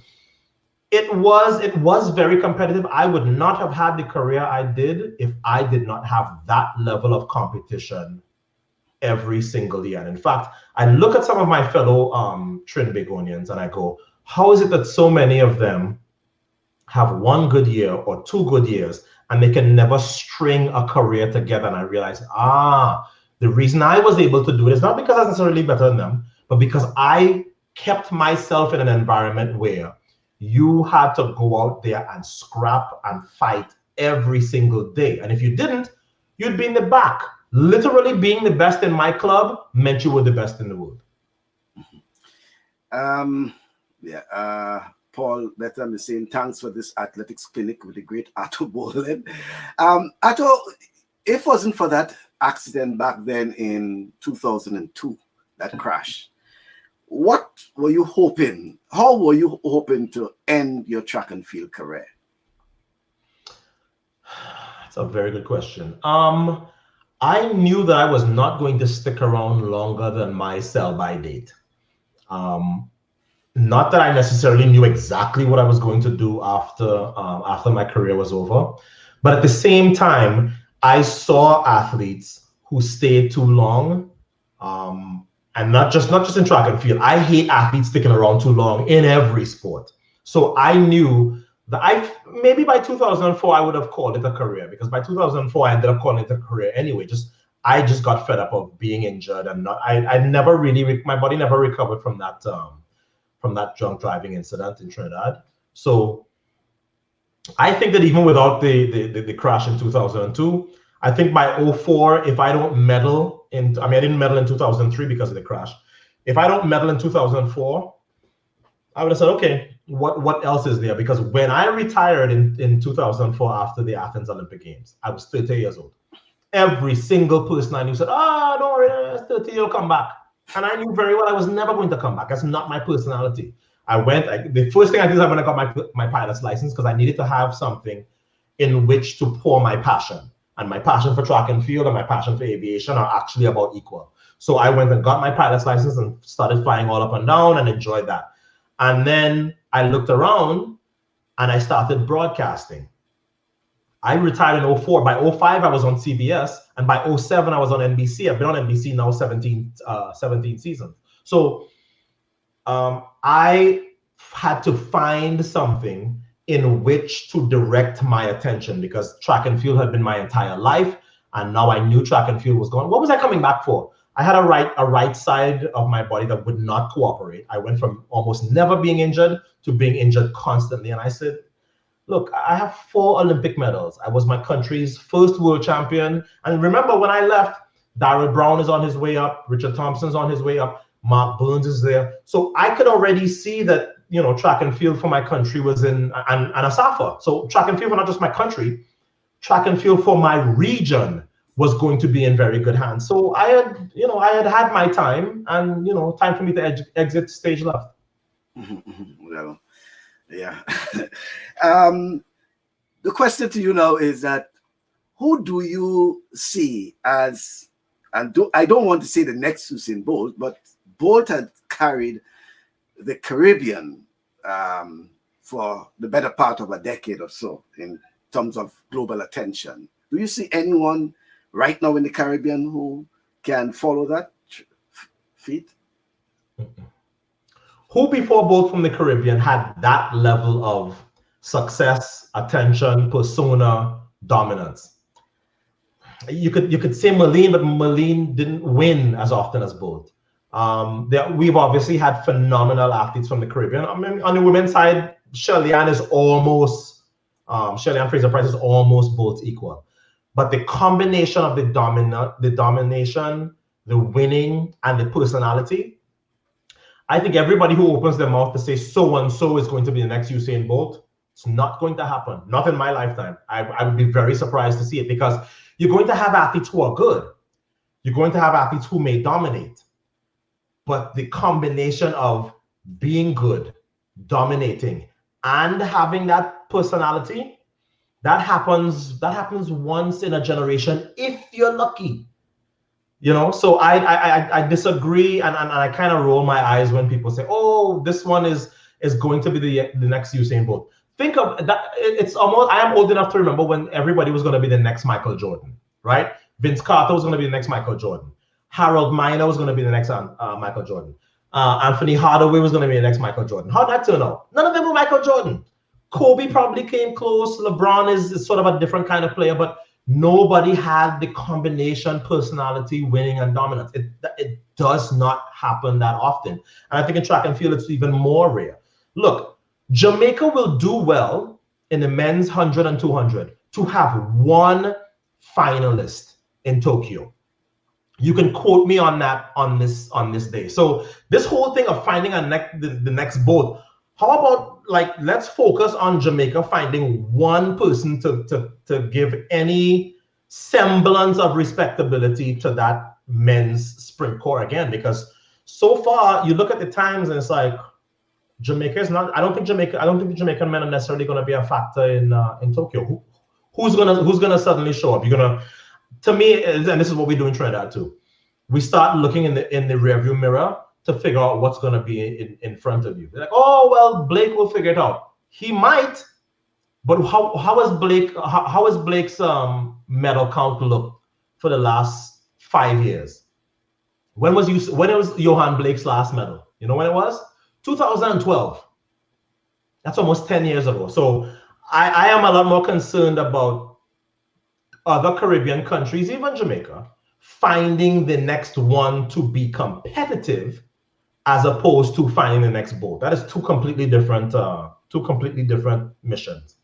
it was very competitive. I would not have had the career I did if I did not have that level of competition every single year. And in fact, I look at some of my fellow Trinbagonians and I go, how is it that so many of them have 1 good year or 2 good years and they can never string a career together? And I realized, the reason I was able to do it is not because I was necessarily better than them, but because I kept myself in an environment where you had to go out there and scrap and fight every single day. And if you didn't, you'd be in the back. Literally being the best in my club meant you were the best in the world. Paul Betham is saying, thanks for this athletics clinic with the great Ato Boldon. Ato, if it wasn't for that accident back then in 2002, that crash, what were you hoping? How were you hoping to end your track and field career? That's a very good question. I knew that I was not going to stick around longer than my sell-by date. Not that I necessarily knew exactly what I was going to do after my career was over, but at the same time, I saw athletes who stayed too long. And not just in track and field. I hate athletes sticking around too long in every sport. So I knew that maybe by 2004 I would have called it a career, because by 2004 I ended up calling it a career anyway. I just got fed up of being injured, and I never really, my body never recovered from that drunk driving incident in Trinidad. So I think that even without the crash in 2002, I think by 2004, if I don't medal I didn't medal in 2003 because of the crash. If I don't medal in 2004, I would have said, okay, what else is there? Because when I retired in 2004 after the Athens Olympic Games, I was 30 years old. Every single person I knew said, don't worry, 30, you'll come back. And I knew very well I was never going to come back. That's not my personality. The first thing I did is I went and got my pilot's license, because I needed to have something in which to pour my passion. And my passion for track and field and my passion for aviation are actually about equal. So I went and got my pilot's license and started flying all up and down and enjoyed that. And then I looked around and I started broadcasting. I retired in 04. By 05, I was on CBS, and by 07, I was on NBC. I've been on NBC now 17 seasons. So I had to find something in which to direct my attention, because track and field had been my entire life, and now I knew track and field was gone. What was I coming back for? I had a right side of my body that would not cooperate. I went from almost never being injured to being injured constantly. And I said, look, I have 4 Olympic medals. I was my country's first world champion. And remember, when I left, Darrell Brown is on his way up. Richard Thompson's on his way up. Mark Burns is there. So I could already see that, track and field for my country was in, and ASAFA. So track and field for not just my country, track and field for my region was going to be in very good hands. So I had my time, and, time for me to exit stage left. Well, yeah. The question to you now is that, who do you see as, and I don't want to say the next Usain Bolt, but Bolt had carried the Caribbean for the better part of a decade or so in terms of global attention. Do you see anyone right now in the Caribbean who can follow that feat? Who before Bolt from the Caribbean had that level of success, attention, persona, dominance? You could say Marlene, but Marlene didn't win as often as Bolt. We've obviously had phenomenal athletes from the Caribbean. I mean, on the women's side, Shelley-Ann Fraser-Price is almost Bolt's equal. But the combination of the domination, the winning, and the personality, I think everybody who opens their mouth to say so-and-so is going to be the next Usain Bolt, it's not going to happen. Not in my lifetime. I would be very surprised to see it, because you're going to have athletes who are good. You're going to have athletes who may dominate. But the combination of being good, dominating, and having that personality, that happens once in a generation if you're lucky. So I disagree, and I kind of roll my eyes when people say, oh, this one is going to be the next Usain Bolt. Think of that. I am old enough to remember when everybody was going to be the next Michael Jordan, right? Vince Carter was going to be the next Michael Jordan. Harold Miner was going to be the next Michael Jordan. Anthony Hardaway was going to be the next Michael Jordan. How'd that turn out? None of them were Michael Jordan. Kobe probably came close. LeBron is sort of a different kind of player, but nobody had the combination, personality, winning, and dominance. It does not happen that often. And I think in track and field, it's even more rare. Look, Jamaica will do well in the men's 100 and 200 to have one finalist in Tokyo. You can quote me on that on this day. So this whole thing of finding the next Bolt, how about, let's focus on Jamaica finding one person to give any semblance of respectability to that men's sprint core again, because so far you look at the times and it's like Jamaica is not. I don't think the Jamaican men are necessarily going to be a factor in Tokyo. Who's gonna suddenly show up? To me, and this is what we do in Trinidad too. We start looking in the rearview mirror to figure out what's going to be in front of you. They're like, oh well, Blake will figure it out. He might, but how has Blake's medal count look for the last 5 years? When was Johan Blake's last medal? You know when it was? 2012. That's almost 10 years ago. So I am a lot more concerned about other Caribbean countries, even Jamaica, finding the next one to be competitive, as opposed to finding the next Bolt. That is two completely different missions.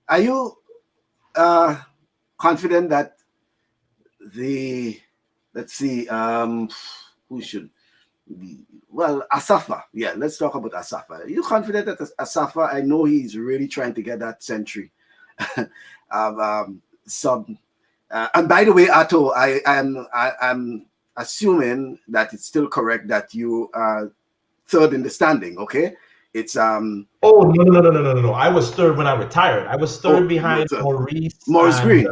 Are you confident that Asafa. Yeah, let's talk about Asafa. Are you confident that Asafa? I know he's really trying to get that century. And by the way, Ato, I'm assuming that it's still correct that you are third in the standing. Okay, it's Oh no! I was third when I retired. I was third behind Maurice Green.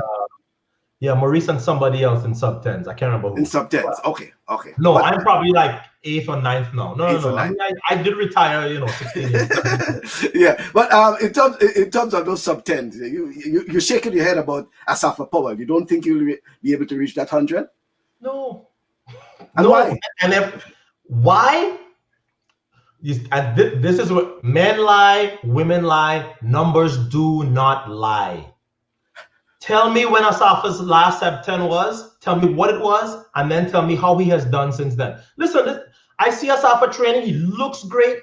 Yeah, Maurice and somebody else in sub tens. I can't remember who. In sub tens. Okay. No, But I'm probably like 8th or 9th now. No. 8th or I mean, 9th. I did retire, 16 years. Yeah, but in terms of those sub tens, you're shaking your head about Asafa Powell. You don't think you'll be able to reach that 100? No. And No. why? And why? This is what men lie, women lie, numbers do not lie. Tell me when Asafa's last sub 10 was, tell me what it was, and then tell me how he has done since then. Listen, I see Asafa training, he looks great.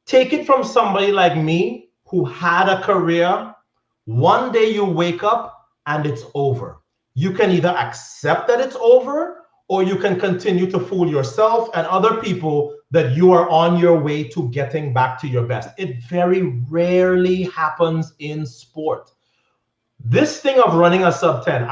Take it from somebody like me who had a career. One day you wake up and it's over. You can either accept that it's over, or you can continue to fool yourself and other people that you are on your way to getting back to your best. It very rarely happens in sport. This thing of running a sub 10,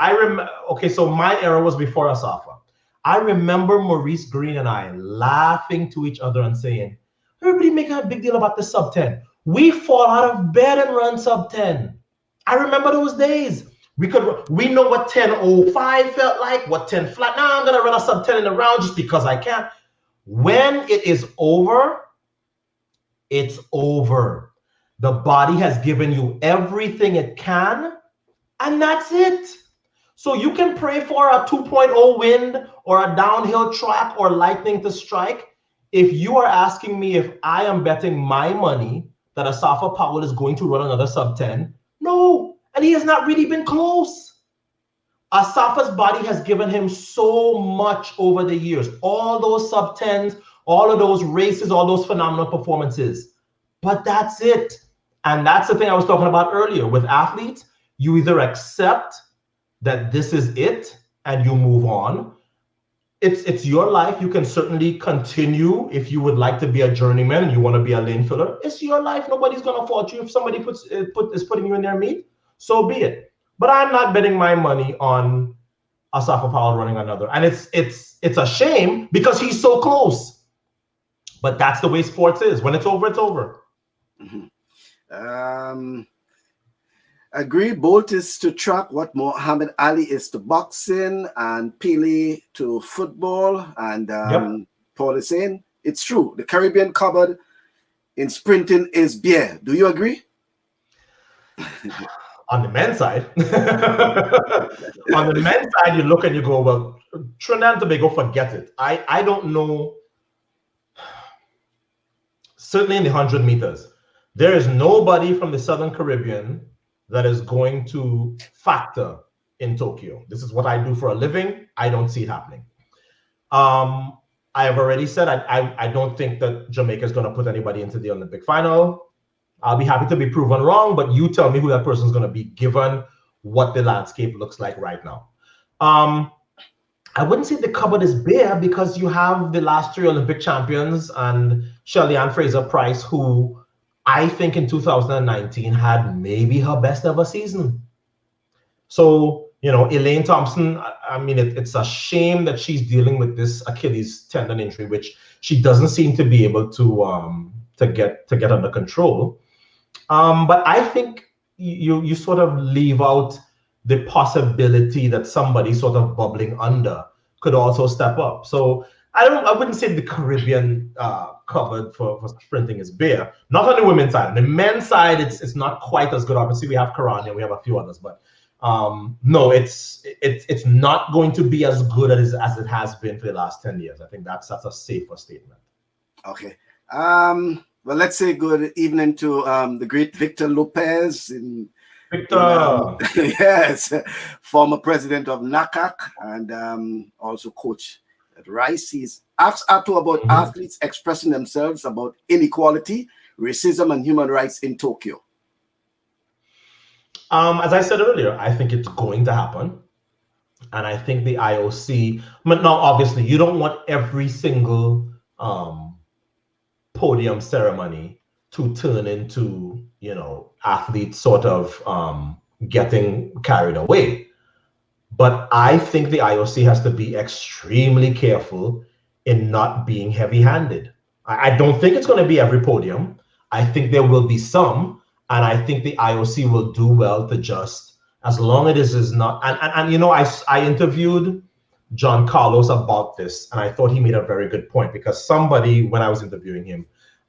okay, so my era was before Asafa. I remember Maurice Green and I laughing to each other and saying, everybody making a big deal about the sub 10. We fall out of bed and run sub 10. I remember those days. We know what 10.05 felt like, what 10 flat. Now I'm gonna run a sub 10 in the round just because I can. When it is over, it's over. The body has given you everything it can, and that's it. So you can pray for a 2.0 wind or a downhill track or lightning to strike. If you are asking me if I am betting my money that Asafa Powell is going to run another sub 10, no, and he has not really been close. Asafa's body has given him so much over the years. All those sub 10s, all of those races, all those phenomenal performances. But that's it. And that's the thing I was talking about earlier. With athletes, you either accept that this is it and you move on. It's your life. You can certainly continue if you would like to be a journeyman and you want to be a lane filler. It's your life. Nobody's going to fault you if somebody is putting you in their meat. So be it. But I'm not betting my money on Asafa Powell running another. And it's a shame because he's so close. But that's the way sports is. When it's over, it's over. Mm-hmm. Agree, Bolt is to track what Muhammad Ali is to boxing and Pele to football. And Paul is saying it's true. The Caribbean cupboard in sprinting is beer. Do you agree? On the men's side, on the men's side, you look and you go, well, Trinidad and Tobago, forget it. I don't know. Certainly in the 100 meters, there is nobody from the Southern Caribbean that is going to factor in Tokyo. This is what I do for a living. I don't see it happening. I have already said I don't think that Jamaica is going to put anybody into the Olympic final. I'll be happy to be proven wrong, but you tell me who that person is going to be given what the landscape looks like right now. I wouldn't say the cupboard is bare because you have the last 3 Olympic champions and Shelly-Ann Fraser-Price, who I think in 2019 had maybe her best ever season. So, Elaine Thompson, I mean, it's a shame that she's dealing with this Achilles tendon injury, which she doesn't seem to be able to get under control. But I think you sort of leave out the possibility that somebody sort of bubbling under could also step up. So I wouldn't say the Caribbean cupboard for sprinting is bare. Not on the women's side. On the men's side, it's not quite as good. Obviously, we have Karania, we have a few others, but no, it's not going to be as good as it has been for the last 10 years. I think that's a safer statement. Okay. Well, let's say good evening to the great Victor Lopez yes, former president of NACAC and also coach at Rice. He's asked Ato about athletes expressing themselves about inequality, racism, and human rights in Tokyo. As I said earlier, I think it's going to happen. And I think the IOC, but now obviously you don't want every single podium ceremony to turn into, athletes sort of getting carried away. But I think the IOC has to be extremely careful in not being heavy-handed. I don't think it's going to be every podium. I think there will be some, and I think the IOC will do well to just as long as it is not. And you know, I interviewed John Carlos about this, and I thought he made a very good point, because somebody, when I was interviewing him,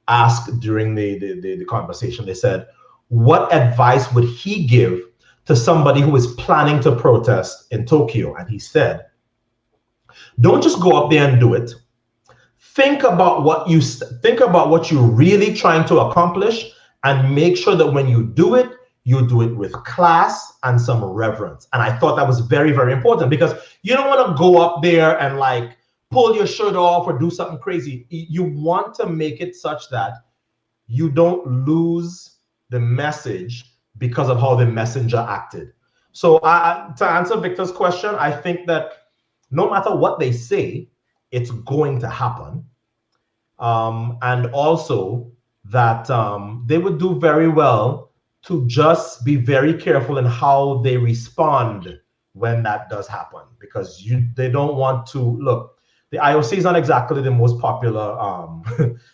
asked during the conversation, they said, what advice would he give to somebody who is planning to protest in Tokyo? And he said, don't just go up there and do it. Think about what you're really trying to accomplish, and make sure that when you do it with class and some reverence. And I thought that was very, very important, because you don't want to go up there and like pull your shirt off or do something crazy. You want to make it such that you don't lose the message because of how the messenger acted. So to answer Victor's question, I think that no matter what they say, it's going to happen. And also that they would do very well to just be very careful in how they respond when that does happen, because they don't want to look. The IOC is not exactly the most popular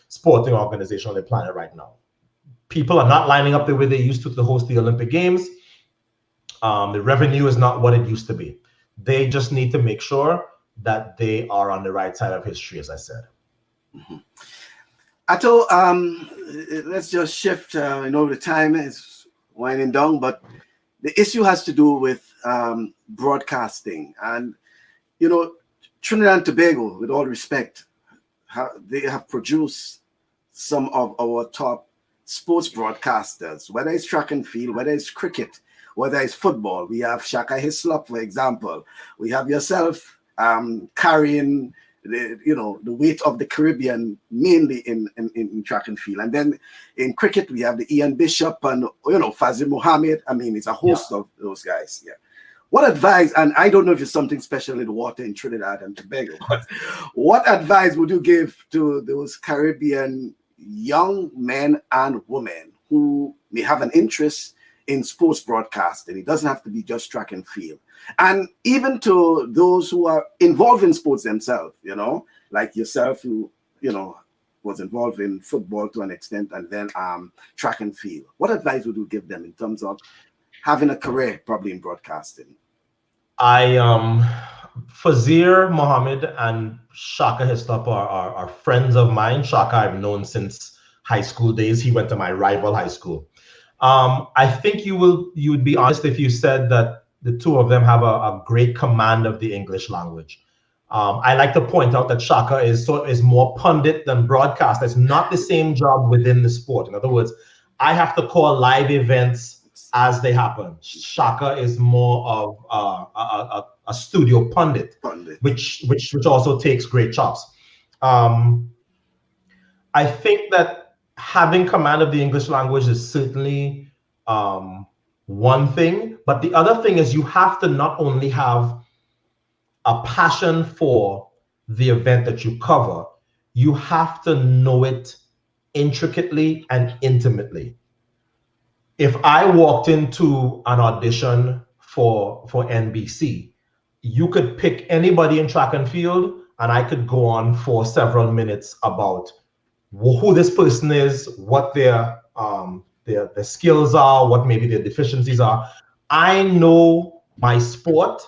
sporting organization on the planet right now. People are not lining up the way they used to host the Olympic Games. The revenue is not what it used to be. They just need to make sure that they are on the right side of history, as I said. Mm-hmm. Ato, let's just shift. I know the time is winding down, but the issue has to do with broadcasting. And, you know, Trinidad and Tobago, with all respect, they have produced some of our top sports broadcasters, whether it's track and field, whether it's cricket, whether it's football. We have Shaka Hislop, for example. We have yourself carrying the weight of the Caribbean, mainly in track and field. And then in cricket, we have the Ian Bishop and, Fazil Mohammed. I mean, it's a host of those guys. Yeah. What advice, and I don't know if it's something special in the water in Trinidad and Tobago, but what advice would you give to those Caribbean young men and women who may have an interest in sports broadcasting? It doesn't have to be just track and field. And even to those who are involved in sports themselves, like yourself, who, was involved in football to an extent, and then track and field. What advice would you give them in terms of having a career probably in broadcasting? Fazil Mohammed and Shaka Hislop are friends of mine. Shaka I've known since high school days. He went to my rival high school. I think you would be honest if you said that the two of them have a great command of the English language. I like to point out that Shaka is more pundit than broadcast. It's not the same job within the sport. In other words, I have to call live events as they happen. Shaka is more of a studio pundit. Which also takes great chops. I think that having command of the English language is certainly one thing, but the other thing is you have to not only have a passion for the event that you cover, you have to know it intricately and intimately. If I walked into an audition for NBC, you could pick anybody in track and field, and I could go on for several minutes about who this person is, what their skills are, what maybe their deficiencies are. I know my sport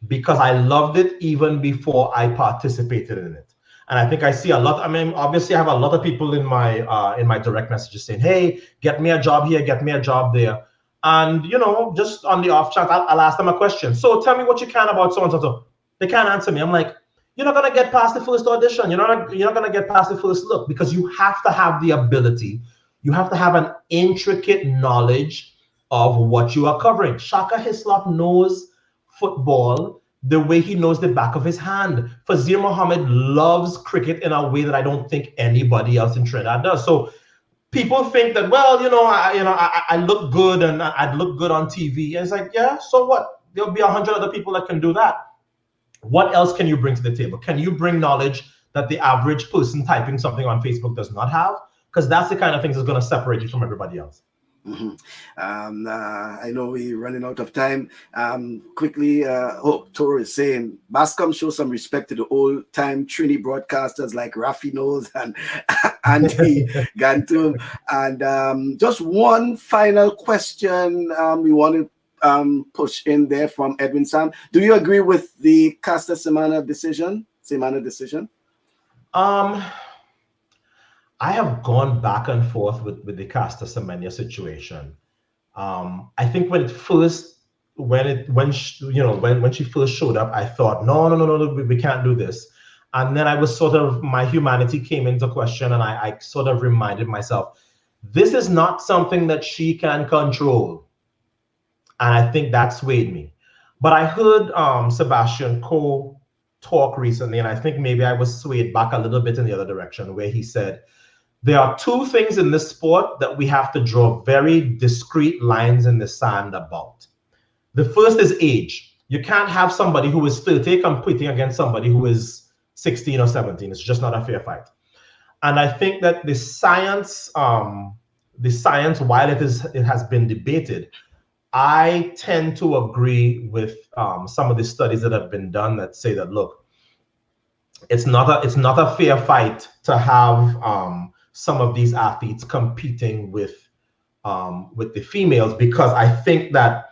because I loved it even before I participated in it. And I think I see a lot. I mean, obviously, I have a lot of people in my direct messages saying, "Hey, get me a job here, get me a job there." And just on the off chance, I'll ask them a question. So tell me what you can about so and so. They can't answer me. I'm like, you're not gonna get past the first audition. You're not gonna get past the first look, because you have to have the ability. You have to have an intricate knowledge of what you are covering. Shaka Hislop knows football the way he knows the back of his hand. Fazil Mohammed loves cricket in a way that I don't think anybody else in Trinidad does. So people think that, well, I look good and I'd look good on TV. And it's like, yeah, so what? There'll be 100 other people that can do that. What else can you bring to the table? Can you bring knowledge that the average person typing something on Facebook does not have? Because that's the kind of things that's going to separate you from everybody else. Mm-hmm. I know we're running out of time. Quickly, Toro is saying, Bascom show some respect to the old-time Trini broadcasters like Rafi Knowles and Andy Gantum. And just one final question we want to push in there from Edwin Sam. Do you agree with the Caster Semenya decision? I have gone back and forth with the Caster Semenya situation. I think when she first showed up, I thought, no, we can't do this. And then I was my humanity came into question, and I sort of reminded myself, this is not something that she can control. And I think that swayed me. But I heard Sebastian Coe talk recently, and I think maybe I was swayed back a little bit in the other direction, where he said, there are two things in this sport that we have to draw very discrete lines in the sand about. The first is age. You can't have somebody who is 30 competing against somebody who is 16 or 17. It's just not a fair fight. And I think that the science, while it has been debated, I tend to agree with some of the studies that have been done that say that, look, it's not a fair fight to have some of these athletes competing with the females, because I think that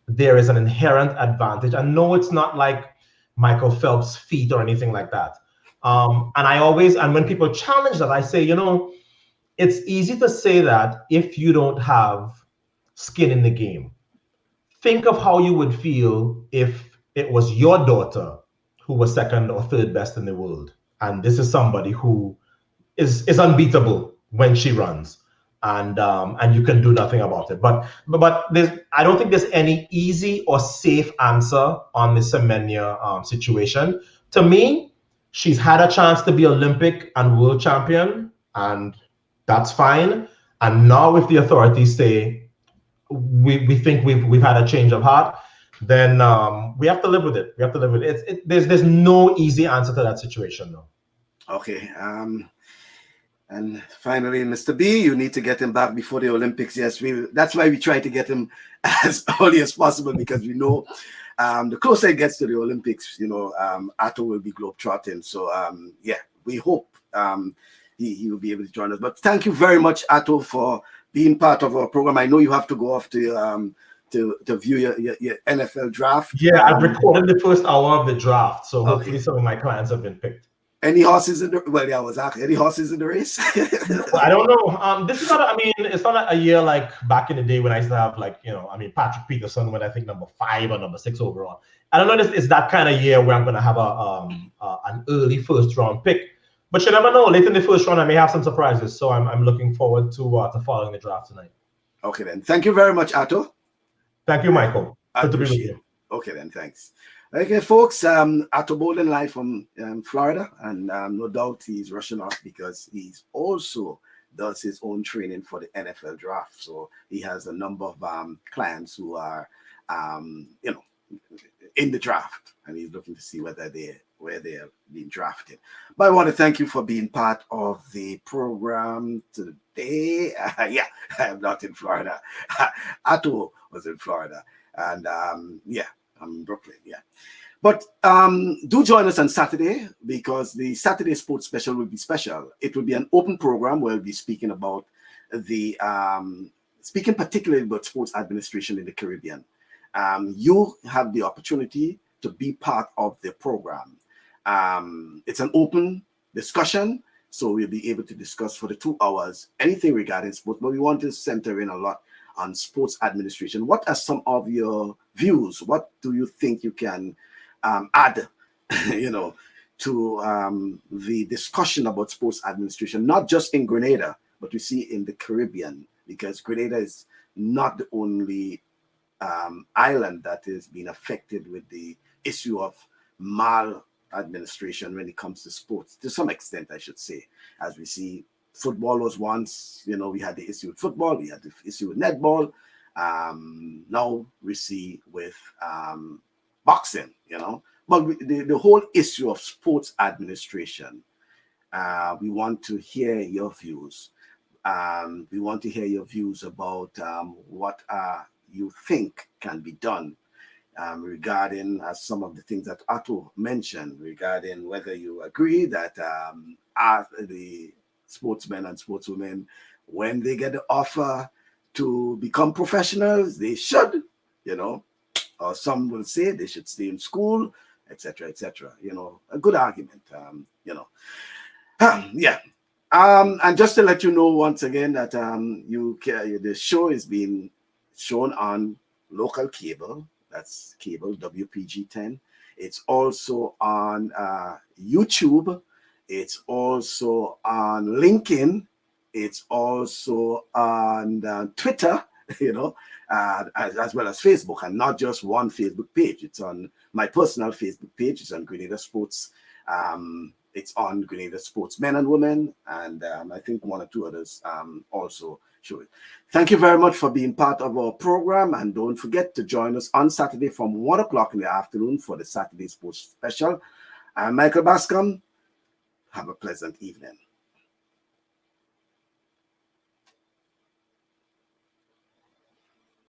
there is an inherent advantage. And no, it's not like Michael Phelps' feet or anything like that. And when people challenge that, I say, it's easy to say that if you don't have skin in the game. Think of how you would feel if it was your daughter who was second or third best in the world. And this is somebody who is unbeatable when she runs, and you can do nothing about it. But I don't think there's any easy or safe answer on the Semenya situation. To me, she's had a chance to be Olympic and world champion, and that's fine. And now if the authorities say we think we've had a change of heart, then we have to live with it. There's no easy answer to that situation, though. Okay. And finally, Mr. B, you need to get him back before the Olympics. Yes, that's why we try to get him as early as possible, because we know the closer it gets to the Olympics, Ato will be globetrotting. So we hope he will be able to join us. But thank you very much, Ato, for being part of our program. I know you have to go off to view your NFL draft. Yeah, I've recorded the first hour of the draft, so hopefully some of my clients have been picked. Any horses in the any horses in the race? I don't know. This is not. It's not a year like back in the day when I used to have Patrick Peterson, when I think number 5 or number 6 overall. I don't know. It's that kind of year where I'm going to have an early first round pick. But you never know. Late in the first round, I may have some surprises. So I'm looking forward to following the draft tonight. Okay, then. Thank you very much, Ato. Thank you, Michael. Good to be with you. Okay, then. Thanks. Okay, folks. Ato Boldon live from Florida, and no doubt he's rushing off because he's also does his own training for the NFL draft. So he has a number of clients who are, in the draft, and he's looking to see where they're being drafted. But I want to thank you for being part of the program today. I am not in Florida. Ato was in Florida, and I'm in Brooklyn. But do join us on Saturday, because the Saturday Sports Special will be special. It will be an open program where we'll be speaking about speaking particularly about sports administration in the Caribbean. You have the opportunity to be part of the program. It's an open discussion, so we'll be able to discuss for the 2 hours anything regarding sports, but we want to center in a lot on sports administration. What are some of your views? What do you think you can add, to the discussion about sports administration, not just in Grenada, but we see in the Caribbean, because Grenada is not the only island that is being affected with the issue of maladministration when it comes to sports, to some extent, I should say. As we see, football was once, we had the issue with football, we had the issue with netball. Now we see with boxing, but the whole issue of sports administration, we want to hear your views. We want to hear your views about what you think can be done regarding some of the things that Ato mentioned, regarding whether you agree that the sportsmen and sportswomen, when they get the offer to become professionals, they should you know, or some will say they should stay in school, etc., etc. You know, a good argument. You know, yeah. And just to let you know once again that the show is being shown on local cable. That's cable WPG 10. It's also on YouTube. It's also on LinkedIn. It's also on Twitter. You know, as well as Facebook, and not just one Facebook page. It's on my personal Facebook page. It's on Grenada Sports. It's on Grenada Sports Men and Women, and I think one or two others also show it. Thank you very much for being part of our program, and don't forget to join us on Saturday from 1 o'clock in the afternoon for the Saturday Sports Special. I'm Michael Bascom. Have a pleasant evening.